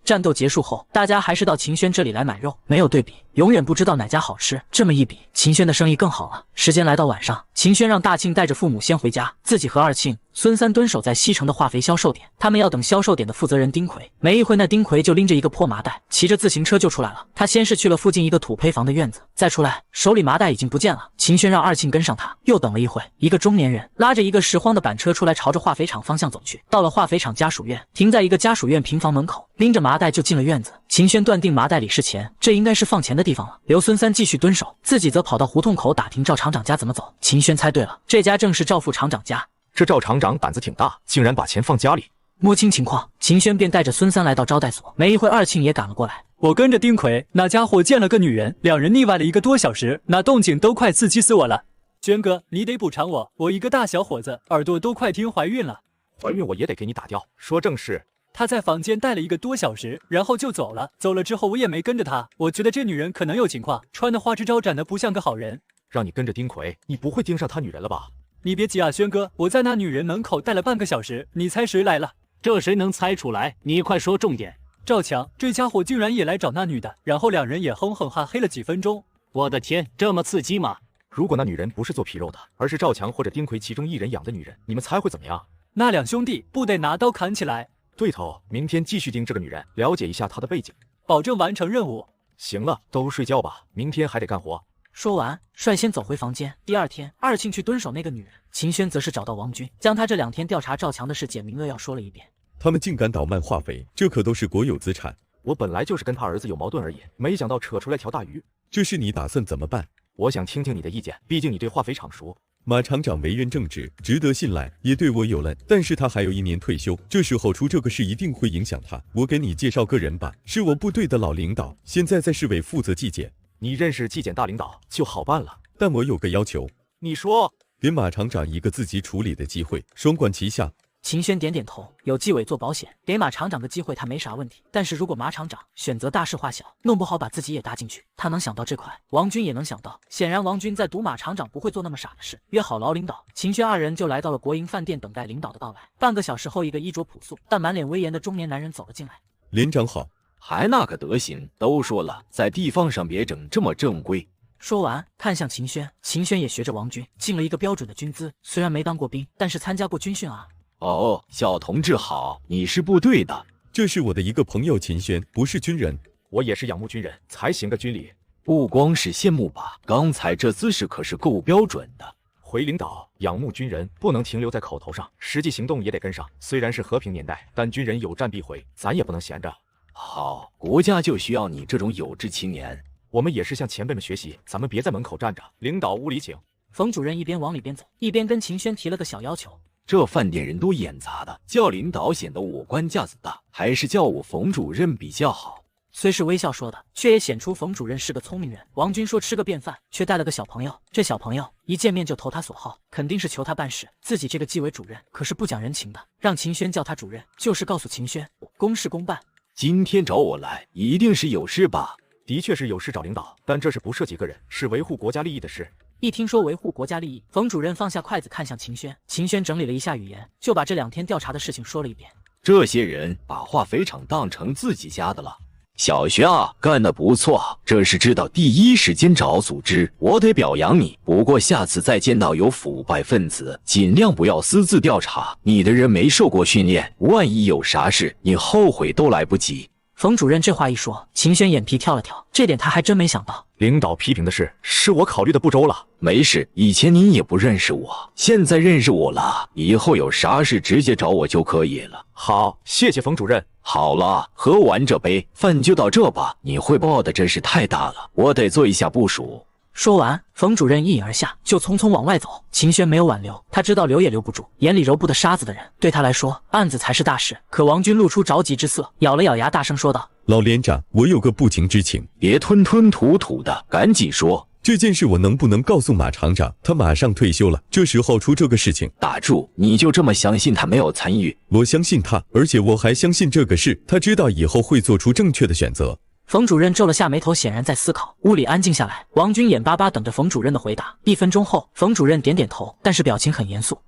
战斗结束后，大家还是到秦轩这里来买肉，没有对比，永远不知道哪家好吃。这么一比，秦轩的生意更好了。时间来到晚上，秦轩让大庆带着父母先回家，自己和二庆、孙三蹲守在西城的化肥销售点，他们要等销售点的负责人丁奎。没一会，那丁奎就拎着一个破麻袋，骑着自行车就出来了。他先是去了附近一个土坯房的院子，再出来，手里麻袋已经不见了。秦轩让二庆跟上他，又等了一会，一个中年人拉着一个拾荒的板车出来，朝着化肥厂方向走去。到了化肥厂家属院，停在一个家属院平房门口，拎着麻袋就进了院子。秦轩断定麻袋里是钱，这应该是放钱的地方了。留孙三继续蹲守，自己则跑到胡同口打听赵厂长家怎么走。秦轩猜对了，这家正是赵副厂长家。这赵厂长胆子挺大，竟然把钱放家里。摸清情况，秦轩便带着孙三来到招待所。没一会，二庆也赶了过来。我跟着丁奎，那家伙见了个女人，2人腻歪了1个多小时，那动静都快刺激死我了。轩哥，你得补偿我，我一个大小伙子，耳朵都快听怀孕了。怀孕我也得给你打掉。说正事。他在房间待了1个多小时，然后就走了。走了之后我也没跟着他，我觉得这女人可能有情况，穿的花枝招展的，不像个好人。让你跟着丁奎，你不会盯上他女人了吧？你别急啊，轩哥，我在那女人门口待了半个小时，你猜谁来了？这谁能猜出来？你快说重点。赵强，这家伙竟然也来找那女的，然后2人也哼哼哈嘿了几分钟。我的天，这么刺激吗？如果那女人不是做皮肉的，而是赵强或者丁奎其中一人养的女人，你们猜会怎么样？那2兄弟不得拿刀砍起来？对头，明天继续盯这个女人，了解一下她的背景，保证完成任务。行了，都睡觉吧，明天还得干活。说完，率先走回房间。第二天，二庆去蹲守那个女人，秦轩则是找到王军，将他这2天调查赵强的事简明扼要说了一遍。他们竟敢倒卖化肥，这可都是国有资产。我本来就是跟他儿子有矛盾而已，没想到扯出来条大鱼。这事你打算怎么办？我想听听你的意见，毕竟你对化肥厂熟。马厂长为人正直，值得信赖，也对我有恩，但是他还有1年退休，这时候出这个事一定会影响他。我给你介绍个人吧，是我部队的老领导，现在在市委负责纪检。你认识纪检大领导就好办了，但我有个要求。你说。给马厂长一个自己处理的机会，双管齐下。秦轩点点头，有纪委做保险，给马厂长个机会他没啥问题。但是如果马厂长选择大事化小，弄不好把自己也搭进去，他能想到这块，王军也能想到。显然王军在赌马厂长不会做那么傻的事。约好老领导，秦轩2人就来到了国营饭店等待领导的到来。半个小时后，一个衣着朴素但满脸威严的中年男人走了进来。连长好。还那个德行，都说了，在地方上别整这么正规。说完，看向秦轩，秦轩也学着王军，尽了一个标准的军姿。虽然没当过兵，但是参加过军训啊。哦，小同志好，你是部队的？这是我的一个朋友秦轩，不是军人。我也是仰慕军人，才行个军礼。不光是羡慕吧，刚才这姿势可是够标准的。回领导，仰慕军人不能停留在口头上，实际行动也得跟上。虽然是和平年代，但军人有战必回，咱也不能闲着。好，国家就需要你这种有志青年。我们也是向前辈们学习，咱们别在门口站着。领导屋里请。冯主任一边往里边走，一边跟秦轩提了个小要求。这饭店人多眼杂的，叫领导显得我官架子大，还是叫我冯主任比较好。虽是微笑说的，却也显出冯主任是个聪明人。王军说吃个便饭，却带了个小朋友。这小朋友一见面就投他所好，肯定是求他办事。自己这个纪委主任可是不讲人情的，让秦轩叫他主任，就是告诉秦轩公事公办。今天找我来，一定是有事吧？的确是有事找领导，但这是不涉及个人，是维护国家利益的事。一听说维护国家利益，冯主任放下筷子看向秦轩。秦轩整理了一下语言，就把这2天调查的事情说了一遍。这些人把化肥厂当成自己家的了。小轩啊，干得不错，这是知道第一时间找组织，我得表扬你。不过下次再见到有腐败分子，尽量不要私自调查。你的人没受过训练，万一有啥事，你后悔都来不及。冯主任这话一说，秦轩眼皮跳了跳，这点他还真没想到。领导批评的是我考虑的不周了。没事，以前你也不认识我，现在认识我了，以后有啥事直接找我就可以了。好，谢谢冯主任。好了，喝完这杯饭就到这吧。你汇报的真是太大了，我得做一下部署。说完，冯主任一饮而下，就匆匆往外走。秦轩没有挽留，他知道留也留不住，眼里揉不得沙子的人，对他来说，案子才是大事。可王军露出着急之色，咬了咬牙，大声说道：“老连长，我有个不情之请，别吞吞吐吐的，赶紧说。这件事我能不能告诉马厂长？他马上退休了，这时候出这个事情。”打住！你就这么相信他没有参与？我相信他，而且我还相信这个事，他知道以后会做出正确的选择。冯主任皱了下眉头，显然在思考。屋里安静下来，王军眼巴巴等着冯主任的回答。1分钟后，冯主任点点头，但是表情很严肃。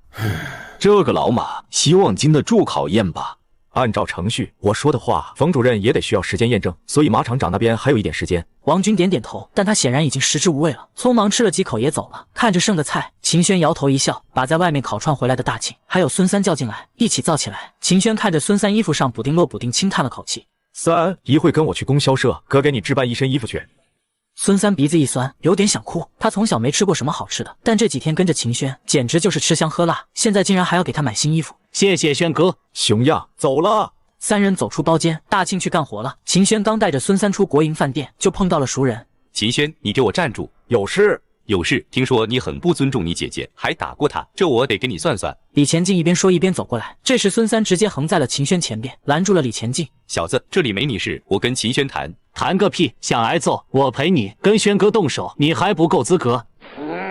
这个老马，希望经得住考验吧。按照程序，我说的话，冯主任也得需要时间验证，所以马厂长那边还有一点时间。王军点点头，但他显然已经食之无味了，匆忙吃了几口也走了。看着剩的菜，秦轩摇头一笑，把在外面烤串回来的大庆还有孙三叫进来，一起造起来。秦轩看着孙三衣服上补丁落补丁，轻叹了口气。三一会跟我去供销社，哥给你置办一身衣服去。孙三鼻子一酸，有点想哭。他从小没吃过什么好吃的，但这几天跟着秦轩，简直就是吃香喝辣。现在竟然还要给他买新衣服。谢谢轩哥。熊样，走了。三人走出包间，大庆去干活了。秦轩刚带着孙三出国营饭店，就碰到了熟人。秦轩，你给我站住！有事？有事？听说你很不尊重你姐姐，还打过她，这我得给你算算。李前进一边说一边走过来，这时孙三直接横在了秦轩前边，拦住了李前进。小子，这里没你事，我跟秦轩谈。谈个屁！想挨揍，我陪你。跟轩哥动手，你还不够资格。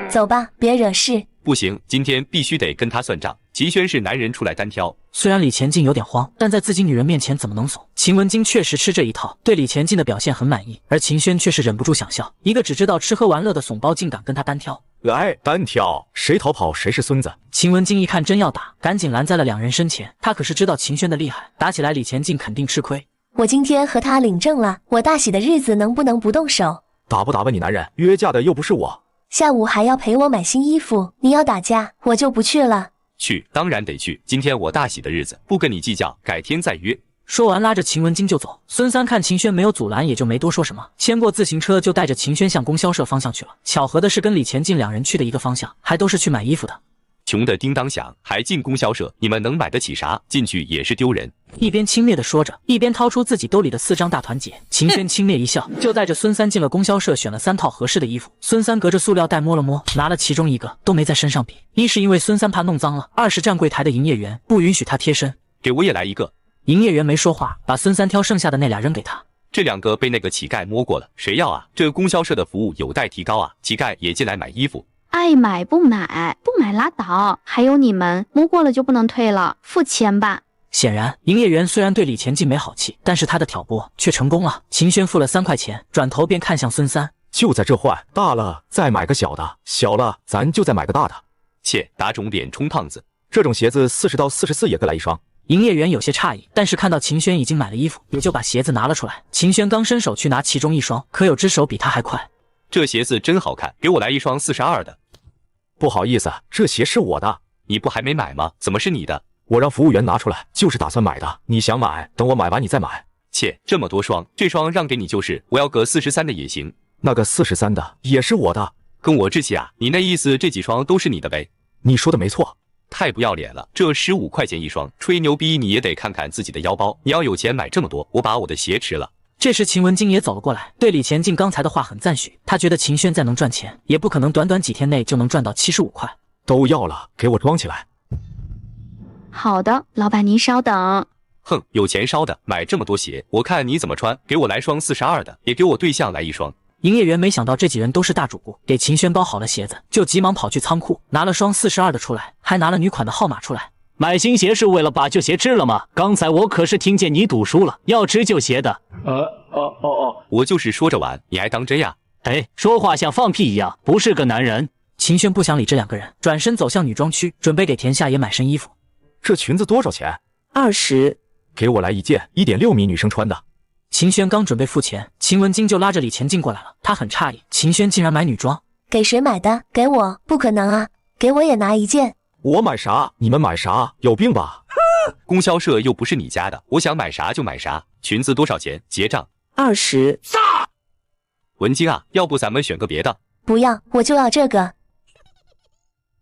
走吧，别惹事。不行，今天必须得跟他算账。秦轩是男人出来单挑。虽然李前进有点慌，但在自己女人面前怎么能怂？秦文京确实吃这一套，对李前进的表现很满意，而秦轩却是忍不住想笑。一个只知道吃喝玩乐的怂包，竟敢跟他单挑。来，单挑，谁逃跑谁是孙子。秦文京一看真要打，赶紧拦在了两人身前。他可是知道秦轩的厉害，打起来李前进肯定吃亏。我今天和他领证了，我大喜的日子能不能不动手？打不打问你男人，约架的又不是我。下午还要陪我买新衣服，你要打架，我就不去了。去，当然得去。今天我大喜的日子，不跟你计较，改天再约。说完拉着秦文京就走。孙三看秦轩没有阻拦，也就没多说什么，牵过自行车就带着秦轩向供销社方向去了。巧合的是跟李前进两人去的一个方向，还都是去买衣服的。穷的叮当响，还进供销社，你们能买得起啥？进去也是丢人。一边轻蔑地说着，一边掏出自己兜里的4张大团结。秦轩轻蔑一笑，就带着孙三进了供销社，选了3套合适的衣服。孙三隔着塑料袋摸了摸，拿了其中一个，都没在身上比。一是因为孙三怕弄脏了，二是站柜台的营业员不允许他贴身。给我也来一个。营业员没说话，把孙三挑剩下的那俩扔给他。这2个被那个乞丐摸过了，谁要啊？这供销社的服务有待提高啊！乞丐也进来买衣服。爱买不买，不买拉倒。还有你们摸过了就不能退了，付钱吧。显然，营业员虽然对李前进没好气，但是他的挑拨却成功了。秦轩付了3块钱，转头便看向孙三：“就在这换，大了再买个小的，小了咱就再买个大的。”切，打肿脸充胖子。这种鞋子40到44也各来1双。营业员有些诧异，但是看到秦轩已经买了衣服，也就把鞋子拿了出来。秦轩刚伸手去拿其中1双，可有只手比他还快。这鞋子真好看，给我来1双42的。不好意思，这鞋是我的。你不还没买吗？怎么是你的？我让服务员拿出来，就是打算买的。你想买，等我买完你再买。切，这么多双，这双让给你就是，我要个43的也行。那个43的也是我的。跟我置气啊？你那意思这几双都是你的呗？你说的没错。太不要脸了，这15块钱1双，吹牛逼你也得看看自己的腰包。你要有钱买这么多，我把我的鞋吃了。这时秦文京也走了过来，对李前进刚才的话很赞许。他觉得秦轩再能赚钱，也不可能短短几天内就能赚到75块。都要了，给我装起来。好的，老板您稍等。哼，有钱烧的，买这么多鞋，我看你怎么穿。给我来双42的，也给我对象来1双。营业员没想到这几人都是大主顾，给秦轩包好了鞋子，就急忙跑去仓库拿了双42的出来，还拿了女款的号码出来。买新鞋是为了把旧鞋吃了吗？刚才我可是听见你赌输了，要吃旧鞋的。我就是说着玩，你还当真呀？哎，说话像放屁一样，不是个男人。秦轩不想理这2个人，转身走向女装区，准备给田夏也买身衣服。这裙子多少钱？20。给我来一件1.6米女生穿的。秦轩刚准备付钱，秦文京就拉着李前进过来了。他很诧异，秦轩竟然买女装。给谁买的？给我？不可能啊！给我也拿一件。我买啥？你们买啥？有病吧？供销社又不是你家的，我想买啥就买啥。裙子多少钱？结账。 20。文晶啊，要不咱们选个别的？不要，我就要这个。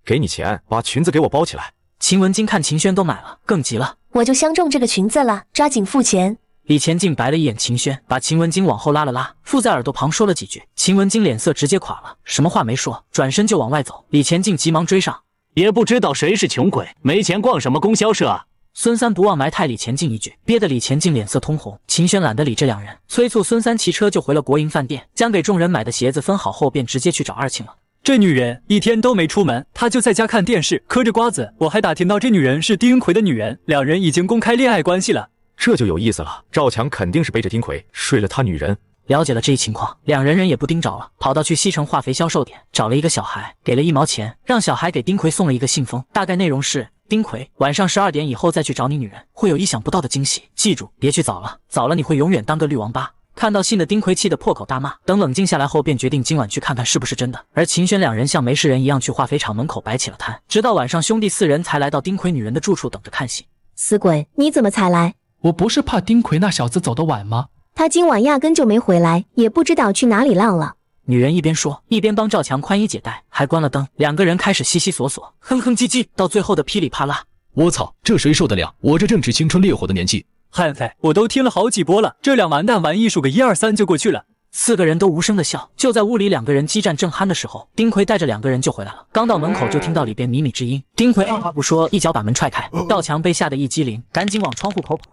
给你钱，把裙子给我包起来。秦文京看秦轩都买了，更急了。我就相中这个裙子了，抓紧付钱。李前进白了一眼秦轩，把秦文京往后拉了拉，附在耳朵旁说了几句。秦文京脸色直接垮了，什么话没说，转身就往外走。李前进急忙追上，也不知道谁是穷鬼，没钱逛什么供销社啊！孙三不忘埋汰李前进一句，憋得李前进脸色通红。秦轩懒得理这两人，催促孙三骑车就回了国营饭店，将给众人买的鞋子分好后，便直接去找二庆了。这女人一天都没出门，她就在家看电视，嗑着瓜子。我还打听到这女人是丁云奎的女人，两人已经公开恋爱关系了。这就有意思了，赵强肯定是背着丁奎睡了他女人。了解了这一情况，两人也不盯着了，跑到去西城化肥销售点找了一个小孩，给了1毛钱，让小孩给丁奎送了一个信封，大概内容是：丁奎，晚上12点以后再去找你女人，会有意想不到的惊喜。记住，别去早了，早了你会永远当个绿王八。看到信的丁奎气得破口大骂，等冷静下来后，便决定今晚去看看是不是真的。而秦轩两人像没事人一样去化肥厂门口摆起了摊，直到晚上兄弟4人才来到丁奎女人的住处等着看戏。死鬼，你怎么才来？我不是怕丁奎那小子走得晚吗？他今晚压根就没回来，也不知道去哪里浪了。女人一边说，一边帮赵强宽衣解带，还关了灯。两个人开始悉悉索索，哼哼唧唧，到最后的噼里啪啦。我操，这谁受得了？我这正值青春烈火的年纪。汉飞，我都听了好几波了，这两完蛋玩艺术个1、2、3就过去了。4个人都无声的笑。就在屋里两个人激战正酣的时候，丁奎带着2个人就回来了。刚到门口就听到里边靡靡之音，丁奎二话不说，一脚把门踹开。赵强被吓得一激灵，赶紧往窗户口跑。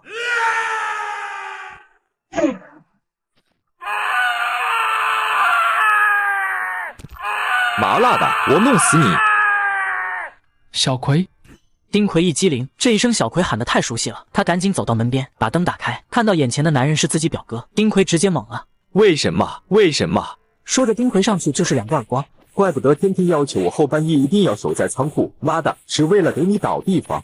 麻辣的，我弄死你！小葵。丁奎一激灵，这一声小葵喊得太熟悉了，他赶紧走到门边，把灯打开，看到眼前的男人是自己表哥，丁奎直接懵了。为什么？为什么？说着，丁奎上去就是2个耳光。怪不得天天要求我后半夜一定要守在仓库，妈的，是为了给你找地方。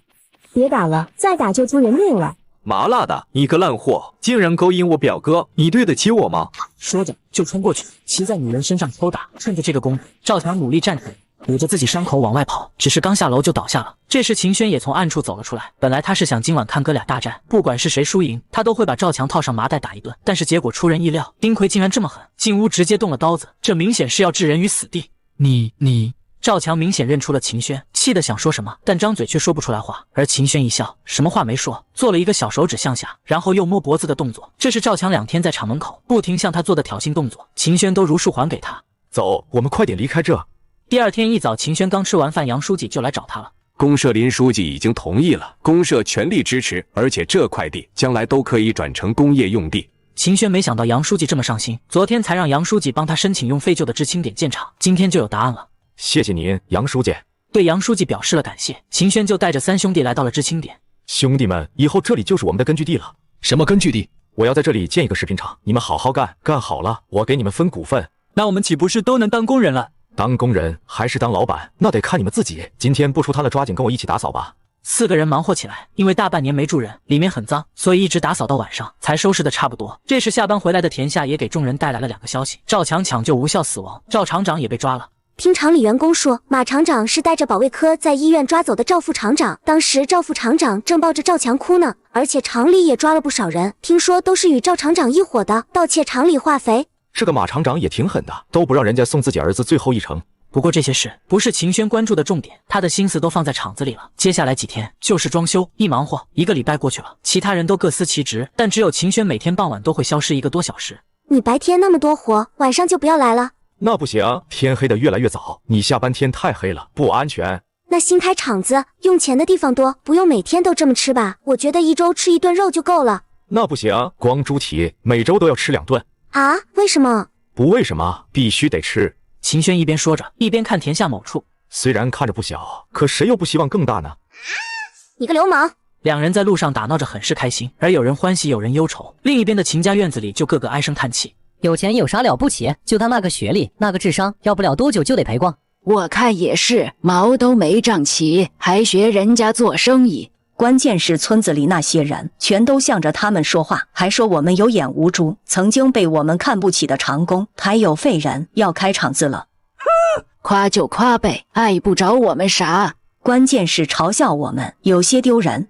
别打了，再打就出人命了。麻辣的，你个烂货，竟然勾引我表哥，你对得起我吗？说着就冲过去，骑在女人身上抽打。趁着这个功夫，赵强努力站起来，捂着自己伤口往外跑，只是刚下楼就倒下了。这时秦轩也从暗处走了出来，本来他是想今晚看哥俩大战，不管是谁输赢，他都会把赵强套上麻袋打一顿，但是结果出人意料，丁奎竟然这么狠，进屋直接动了刀子，这明显是要置人于死地。你赵强明显认出了秦轩，气得想说什么，但张嘴却说不出来话。而秦轩一笑，什么话没说，做了一个小手指向下，然后又摸脖子的动作。这是赵强2天在厂门口不停向他做的挑衅动作，秦轩都如数还给他。走，我们快点离开这。第2天一早，秦轩刚吃完饭，杨书记就来找他了。公社林书记已经同意了，公社全力支持，而且这块地将来都可以转成工业用地。秦轩没想到杨书记这么上心，昨天才让杨书记帮他申请用废旧的知青点建厂，今天就有答案了。谢谢您，杨书记。对杨书记表示了感谢，秦轩就带着3兄弟来到了知青点。兄弟们，以后这里就是我们的根据地了。什么根据地？我要在这里建一个食品厂，你们好好干，干好了我给你们分股份。那我们岂不是都能当工人了？当工人还是当老板，那得看你们自己。今天不出摊了，抓紧跟我一起打扫吧。 4个人忙活起来，因为大半年没住人，里面很脏，所以一直打扫到晚上才收拾的差不多。这时下班回来的田夏也给众人带来了2个消息：赵强抢救无效死亡，赵厂长也被抓了。听厂里员工说，马厂长是带着保卫科在医院抓走的赵副厂长，当时赵副厂长正抱着赵强哭呢，而且厂里也抓了不少人，听说都是与赵厂长一伙的，盗窃厂里化肥。这个马厂长也挺狠的，都不让人家送自己儿子最后一程。 不过这些事不是秦轩关注的重点，他的心思都放在厂子里了。接下来几天就是装修，一忙活1个礼拜过去了，其他人都各司其职，但只有秦轩每天傍晚都会消失1个多小时。你白天那么多活，晚上就不要来了。那不行，天黑的越来越早，你下班天太黑了，不安全。那新开厂子用钱的地方多，不用每天都这么吃吧？我觉得1周吃1顿肉就够了。那不行，光猪蹄每周都要吃2顿。啊？为什么？不为什么，必须得吃。 秦轩一边说着，一边看田下某处。虽然看着不小，可谁又不希望更大呢？你个流氓！2人在路上打闹着，很是开心，而有人欢喜，有人忧愁。另一边的秦家院子里就个个唉声叹气。有钱有啥了不起？就他那个学历，那个智商，要不了多久就得赔光。我看也是，毛都没长齐，还学人家做生意。关键是村子里那些人全都向着他们说话，还说我们有眼无珠。曾经被我们看不起的长工，还有废人要开厂子了。夸就夸呗，碍不着我们啥。关键是嘲笑我们，有些丢人。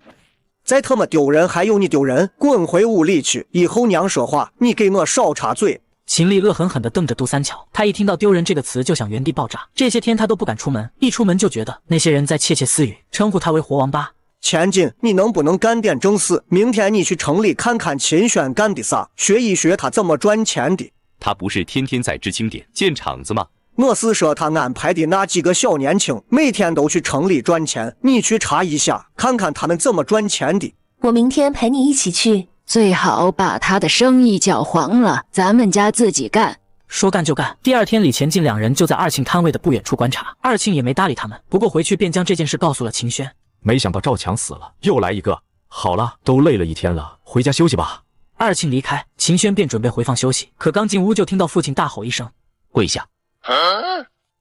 再他妈丢人还有你丢人，滚回屋里去！以后娘说话你给我少插嘴。秦丽恶狠狠地瞪着杜三巧，他一听到丢人这个词就想原地爆炸。这些天他都不敢出门，一出门就觉得那些人在窃窃私语，称呼他为活王八。千金，你能不能干点正事？明天你去城里看看秦轩干的啥，学一学他怎么赚钱的。他不是天天在知青点建厂子吗？我是说他安排的那几个小年轻每天都去城里赚钱，你去查一下，看看他们怎么赚钱的。我明天陪你一起去。最好把他的生意搅黄了，咱们家自己干。说干就干。第二天，李前进两人就在二庆摊位的不远处观察，二庆也没搭理他们，不过回去便将这件事告诉了秦轩。没想到赵强死了，又来一个。好了，都累了一天了，回家休息吧。二庆离开，秦轩便准备回房休息，可刚进屋就听到父亲大吼一声：“跪下！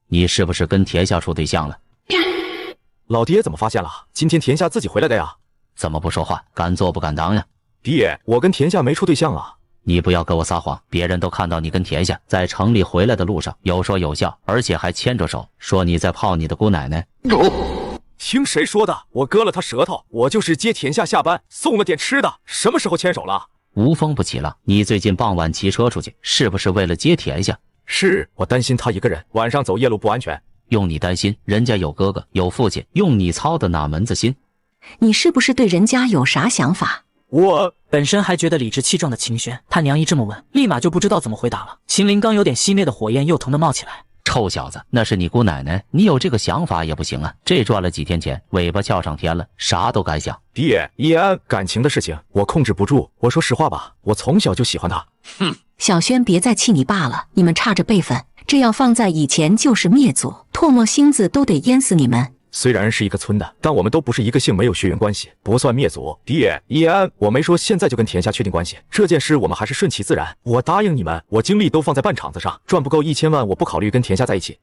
你是不是跟田夏处对象了？”老爹怎么发现了？今天田夏自己回来的呀。怎么不说话？敢做不敢当呀？爹，我跟田夏没处对象啊。你不要跟我撒谎，别人都看到你跟田夏在城里回来的路上有说有笑，而且还牵着手，说你在泡你的姑奶奶。听谁说的？我割了他舌头，我就是接田夏下班，送了点吃的，什么时候牵手了？无风不起浪，你最近傍晚骑车出去，是不是为了接田夏？是，我担心他一个人晚上走夜路不安全。用你担心，人家有哥哥有父亲，用你操的哪门子心？你是不是对人家有啥想法？我本身还觉得理直气壮的秦轩，他娘一这么问，立马就不知道怎么回答了。秦林刚有点熄灭的火焰又疼得冒起来。臭小子，那是你姑奶奶，你有这个想法也不行啊！这赚了几天钱，尾巴翘上天了，啥都敢想。爹，叶安感情的事情我控制不住。我说实话吧，我从小就喜欢他。哼，小轩别再气你爸了，你们差着辈分，这要放在以前就是灭族，唾沫星子都得淹死你们。虽然是一个村的，但我们都不是一个姓，没有血缘关系，不算灭族。爹，叶安，我没说现在就跟田夏确定关系，这件事我们还是顺其自然。我答应你们，我精力都放在办厂子上，赚不够1000万，我不考虑跟田夏在一起。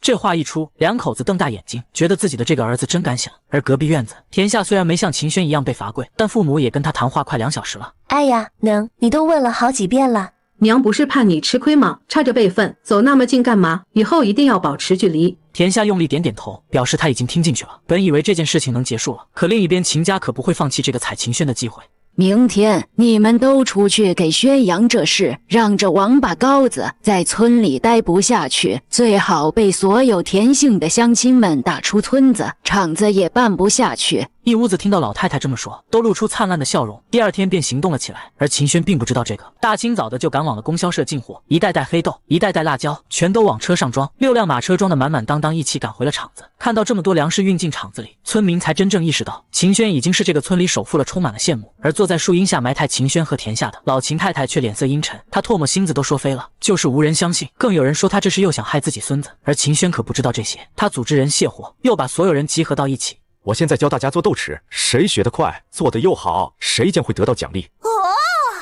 这话一出，两口子瞪大眼睛，觉得自己的这个儿子真敢想。而隔壁院子，田夏虽然没像秦轩一样被罚跪，但父母也跟他谈话快2小时了。哎呀，能，你都问了好几遍了。娘不是怕你吃亏吗？差着辈分走那么近干嘛？以后一定要保持距离。田夏用力点点头，表示他已经听进去了。本以为这件事情能结束了，可另一边秦家可不会放弃这个踩秦轩的机会。明天你们都出去给宣扬这事，让这王八羔子在村里待不下去，最好被所有田姓的乡亲们打出村子，厂子也办不下去。一屋子听到老太太这么说，都露出灿烂的笑容。第二天便行动了起来，而秦轩并不知道这个，大清早的就赶往了供销社进货，一袋袋黑豆，一袋袋辣椒，全都往车上装，6辆马车装的满满当当，一起赶回了厂子。看到这么多粮食运进厂子里，村民才真正意识到，秦轩已经是这个村里首富了，充满了羡慕。而坐在树荫下埋汰秦轩和田夏的老秦太太却脸色阴沉，她唾沫星子都说飞了，就是无人相信，更有人说她这是又想害自己孙子。而秦轩可不知道这些，他组织人卸货，又把所有人集合到一起。我现在教大家做豆豉，谁学得快，做得又好，谁将会得到奖励。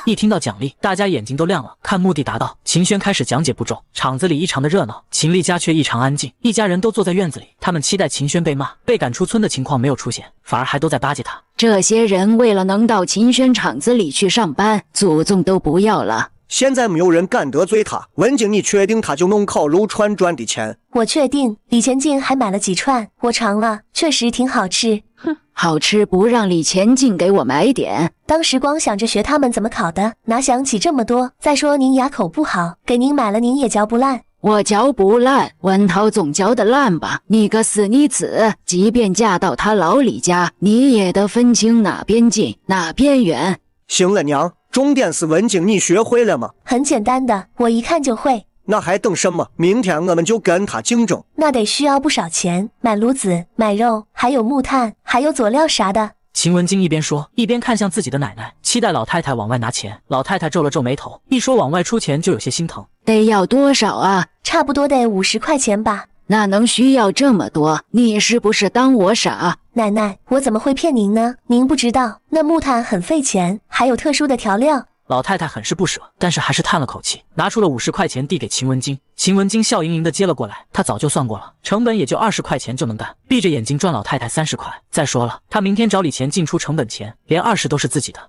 一听到奖励，大家眼睛都亮了。看目的达到，秦轩开始讲解步骤。厂子里异常的热闹，秦丽家却异常安静。一家人都坐在院子里，他们期待秦轩被骂、被赶出村的情况没有出现，反而还都在巴结他。这些人为了能到秦轩厂子里去上班，祖宗都不要了。现在没有人敢得罪他。文静，你确定他就弄烤肉串赚的钱？我确定。李前进还买了几串，我尝了，确实挺好吃。哼，好吃不让李前进给我买点？当时光想着学他们怎么烤的，哪想起这么多。再说您牙口不好，给您买了您也嚼不烂。我嚼不烂，文涛总嚼得烂吧？你个死妮子，即便嫁到他老李家，你也得分清哪边近哪边远。行了娘，重点是文静，你学会了吗？很简单的，我一看就会。那还等什么？明天我们就跟他竞争。那得需要不少钱，买炉子、买肉，还有木炭，还有佐料啥的。秦文京一边说，一边看向自己的奶奶，期待老太太往外拿钱。老太太皱了皱眉头，一说往外出钱就有些心疼。得要多少啊？差不多得50块钱吧。那能需要这么多？你是不是当我傻？奶奶，我怎么会骗您呢？您不知道，那木炭很费钱，还有特殊的调料。老太太很是不舍，但是还是叹了口气，拿出了50块钱递给秦文京。秦文京笑盈盈的接了过来，他早就算过了，成本也就20块钱就能干，闭着眼睛赚老太太30块。再说了，他明天找李钱进出成本钱，连20都是自己的。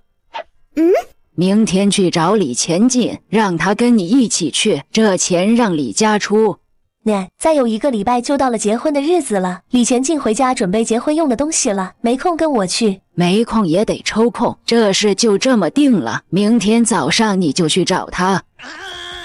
明天去找李前进，让他跟你一起去，这钱让李家出。再有1个礼拜就到了结婚的日子了，李前进回家准备结婚用的东西了，没空跟我去。没空也得抽空，这事就这么定了，明天早上你就去找他。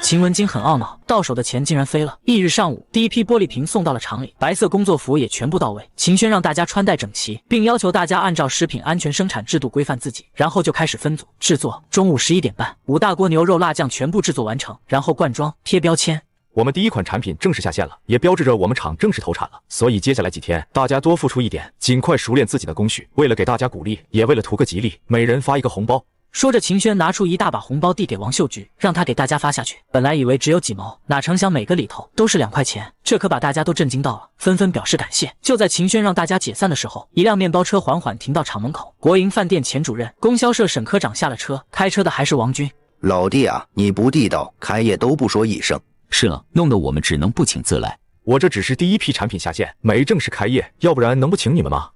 秦文京很懊恼，到手的钱竟然飞了。翌日上午，第一批玻璃瓶送到了厂里，白色工作服也全部到位。秦轩让大家穿戴整齐，并要求大家按照食品安全生产制度规范自己，然后就开始分组制作。中午11点半，5大锅牛肉辣酱全部制作完成，然后灌装、贴标签。我们第一款产品正式下线了，也标志着我们厂正式投产了。所以接下来几天，大家多付出一点，尽快熟练自己的工序。为了给大家鼓励，也为了图个吉利，每人发1个红包。说着，秦轩拿出一大把红包递给王秀菊，让他给大家发下去。本来以为只有几毛，哪成想每个里头都是2块钱，这可把大家都震惊到了，纷纷表示感谢。就在秦轩让大家解散的时候，一辆面包车缓缓停到厂门口。国营饭店前主任、供销社沈科长下了车，开车的还是王军。老弟啊，你不地道，开业都不说一声。是啊，弄得我们只能不请自来。我这只是第一批产品下线，没正式开业，要不然能不请你们吗？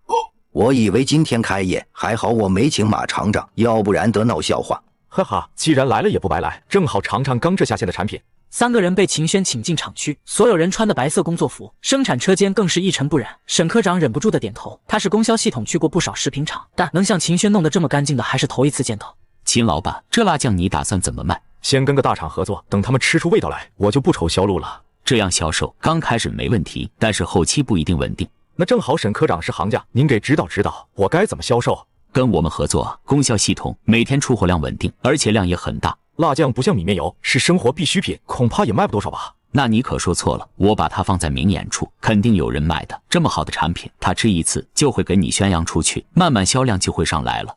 我以为今天开业，还好我没请马厂长，要不然得闹笑话。哈哈，既然来了也不白来，正好尝尝刚这下线的产品。3个人被秦轩请进厂区，所有人穿的白色工作服，生产车间更是一尘不染。沈科长忍不住的点头，他是供销系统去过不少食品厂，但能像秦轩弄得这么干净的还是头一次见到。秦老板，这辣酱你打算怎么卖？先跟个大厂合作，等他们吃出味道来，我就不愁销路了。这样销售刚开始没问题，但是后期不一定稳定。那正好沈科长是行家，您给指导指导，我该怎么销售？跟我们合作，供销系统每天出货量稳定，而且量也很大。辣酱不像米面油，是生活必需品，恐怕也卖不多少吧？那你可说错了，我把它放在明眼处，肯定有人买的。这么好的产品，他吃一次就会给你宣扬出去，慢慢销量就会上来了。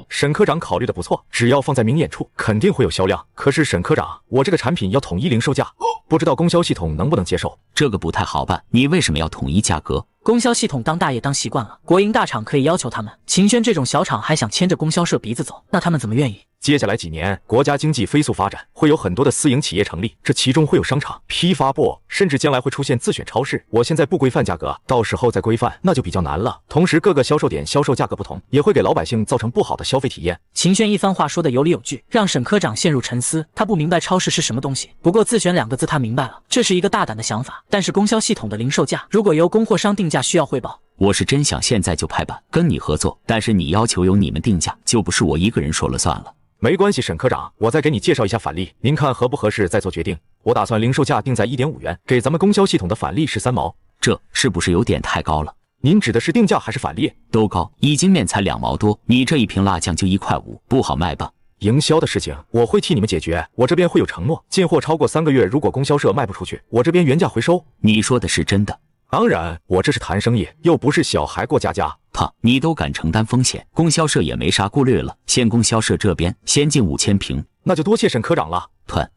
沈科长考虑的不错，只要放在明眼处，肯定会有销量。可是沈科长，我这个产品要统一零售价，不知道供销系统能不能接受？这个不太好办，你为什么要统一价格？供销系统当大爷当习惯了，国营大厂可以要求他们，秦轩这种小厂还想牵着供销社鼻子走，那他们怎么愿意？接下来几年，国家经济飞速发展，会有很多的私营企业成立，这其中会有商场、批发部，甚至将来会出现自选超市。我现在不规范价格，到时候再规范那就比较难了。同时，各个销售点销售价格不同，也会给老百姓造成不好的消费体验。秦轩一番话说的有理有据，让沈科长陷入沉思。他不明白超市是什么东西，不过自选2个字他明白了，这是一个大胆的想法。但是供销系统的零售价如果由供货商定价，需要汇报。我是真想现在就拍板跟你合作，但是你要求由你们定价，就不是我一个人说了算了。没关系，沈科长，我再给你介绍一下返利，您看合不合适再做决定。我打算零售价定在1.5元，给咱们供销系统的返利是3毛，这是不是有点太高了？您指的是定价还是返利？都高，1斤面才2毛多，你这一瓶辣酱就1块5，不好卖吧？营销的事情我会替你们解决，我这边会有承诺，进货超过3个月，如果供销社卖不出去，我这边原价回收。你说的是真的？当然，我这是谈生意，又不是小孩过家家。啪，你都敢承担风险，供销社也没啥顾虑了。先供销社这边先进5000瓶，那就多谢沈科长了。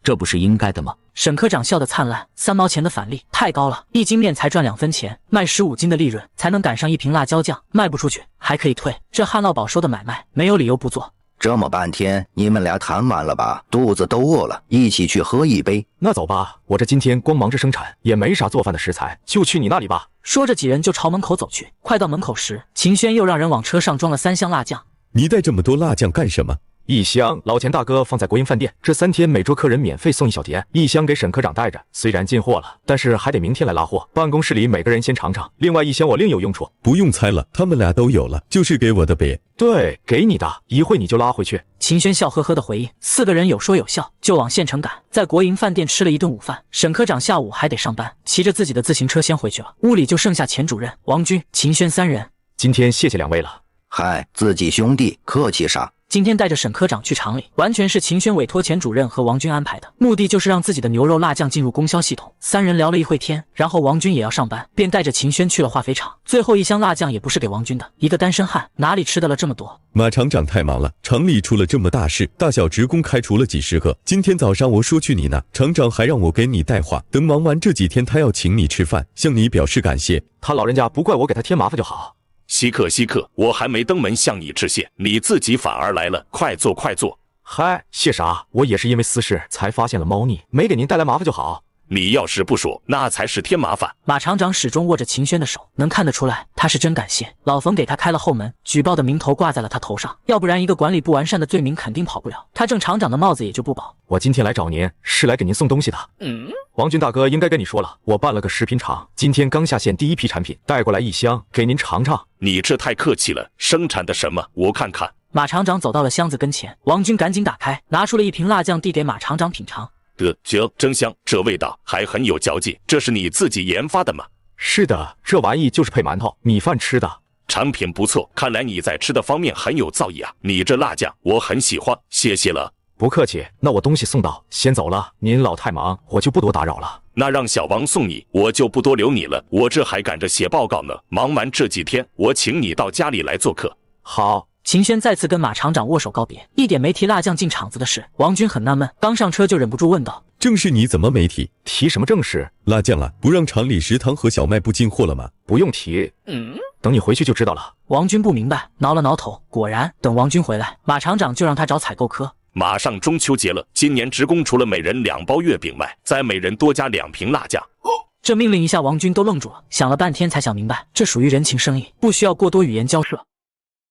这不是应该的吗？沈科长笑得灿烂，3毛钱的返利太高了，1斤面才赚2分钱，卖15斤的利润才能赶上1瓶辣椒酱，卖不出去还可以退，这旱涝保收的买卖没有理由不做。这么半天，你们俩谈完了吧？肚子都饿了，一起去喝一杯。那走吧，我这今天光忙着生产，也没啥做饭的食材，就去你那里吧。说着，几人就朝门口走去。快到门口时，秦轩又让人往车上装了3箱辣酱。你带这么多辣酱干什么？1箱老钱大哥放在国营饭店，这3天每桌客人免费送1小碟，1箱给沈科长带着。虽然进货了，但是还得明天来拉货。办公室里每个人先尝尝，另外1箱我另有用处。不用猜了，他们俩都有了，就是给我的呗。对，给你的，一会你就拉回去。秦轩笑呵呵的回应。4个人有说有笑，就往县城赶。在国营饭店吃了一顿午饭，沈科长下午还得上班，骑着自己的自行车先回去了。屋里就剩下钱主任、王军、秦轩3人。今天谢谢2位了。嗨，自己兄弟，客气啥？今天带着沈科长去厂里，完全是秦轩委托钱主任和王军安排的，目的就是让自己的牛肉辣酱进入供销系统。3人聊了一会天，然后王军也要上班，便带着秦轩去了化肥厂。最后1箱辣酱也不是给王军的，一个单身汉哪里吃得了这么多？马厂长太忙了，厂里出了这么大事，大小职工开除了几10个。今天早上我说去你那，厂长还让我给你带话，等忙完这几天他要请你吃饭，向你表示感谢。他老人家不怪我给他添麻烦就好。稀客，我还没登门向你致谢，你自己反而来了，快坐。嗨，谢啥？我也是因为私事才发现了猫腻，没给您带来麻烦就好。你要是不说，那才是添麻烦。马厂长始终握着秦轩的手，能看得出来他是真感谢老冯给他开了后门，举报的名头挂在了他头上，要不然一个管理不完善的罪名肯定跑不了，他正厂长的帽子也就不保。我今天来找您是来给您送东西的。王军大哥应该跟你说了，我办了个食品厂，今天刚下线第一批产品，带过来1箱给您尝尝。你这太客气了，生产的什么？我看看。马厂长走到了箱子跟前，王军赶紧打开，拿出了一瓶辣酱递给马厂长品尝。真香，这味道还很有嚼劲，这是你自己研发的吗？是的，这玩意就是配馒头、米饭吃的。产品不错，看来你在吃的方面很有造诣啊！你这辣酱我很喜欢，谢谢了。不客气，那我东西送到，先走了。您老太忙，我就不多打扰了。那让小王送你，我就不多留你了，我这还赶着写报告呢。忙完这几天，我请你到家里来做客。好。秦轩再次跟马厂长握手告别，一点没提辣酱进厂子的事。王军很纳闷，刚上车就忍不住问道：正事你怎么没提？提什么正事？辣酱啊，不让厂里食堂和小卖部进货了吗？不用提，等你回去就知道了。王军不明白，挠了挠头。果然，等王军回来，马厂长就让他找采购科。马上中秋节了，今年职工除了每人2包月饼外，再每人多加2瓶辣酱。这命令一下，王军都愣住了，想了半天才想明白，这属于人情生意，不需要过多语言交涉。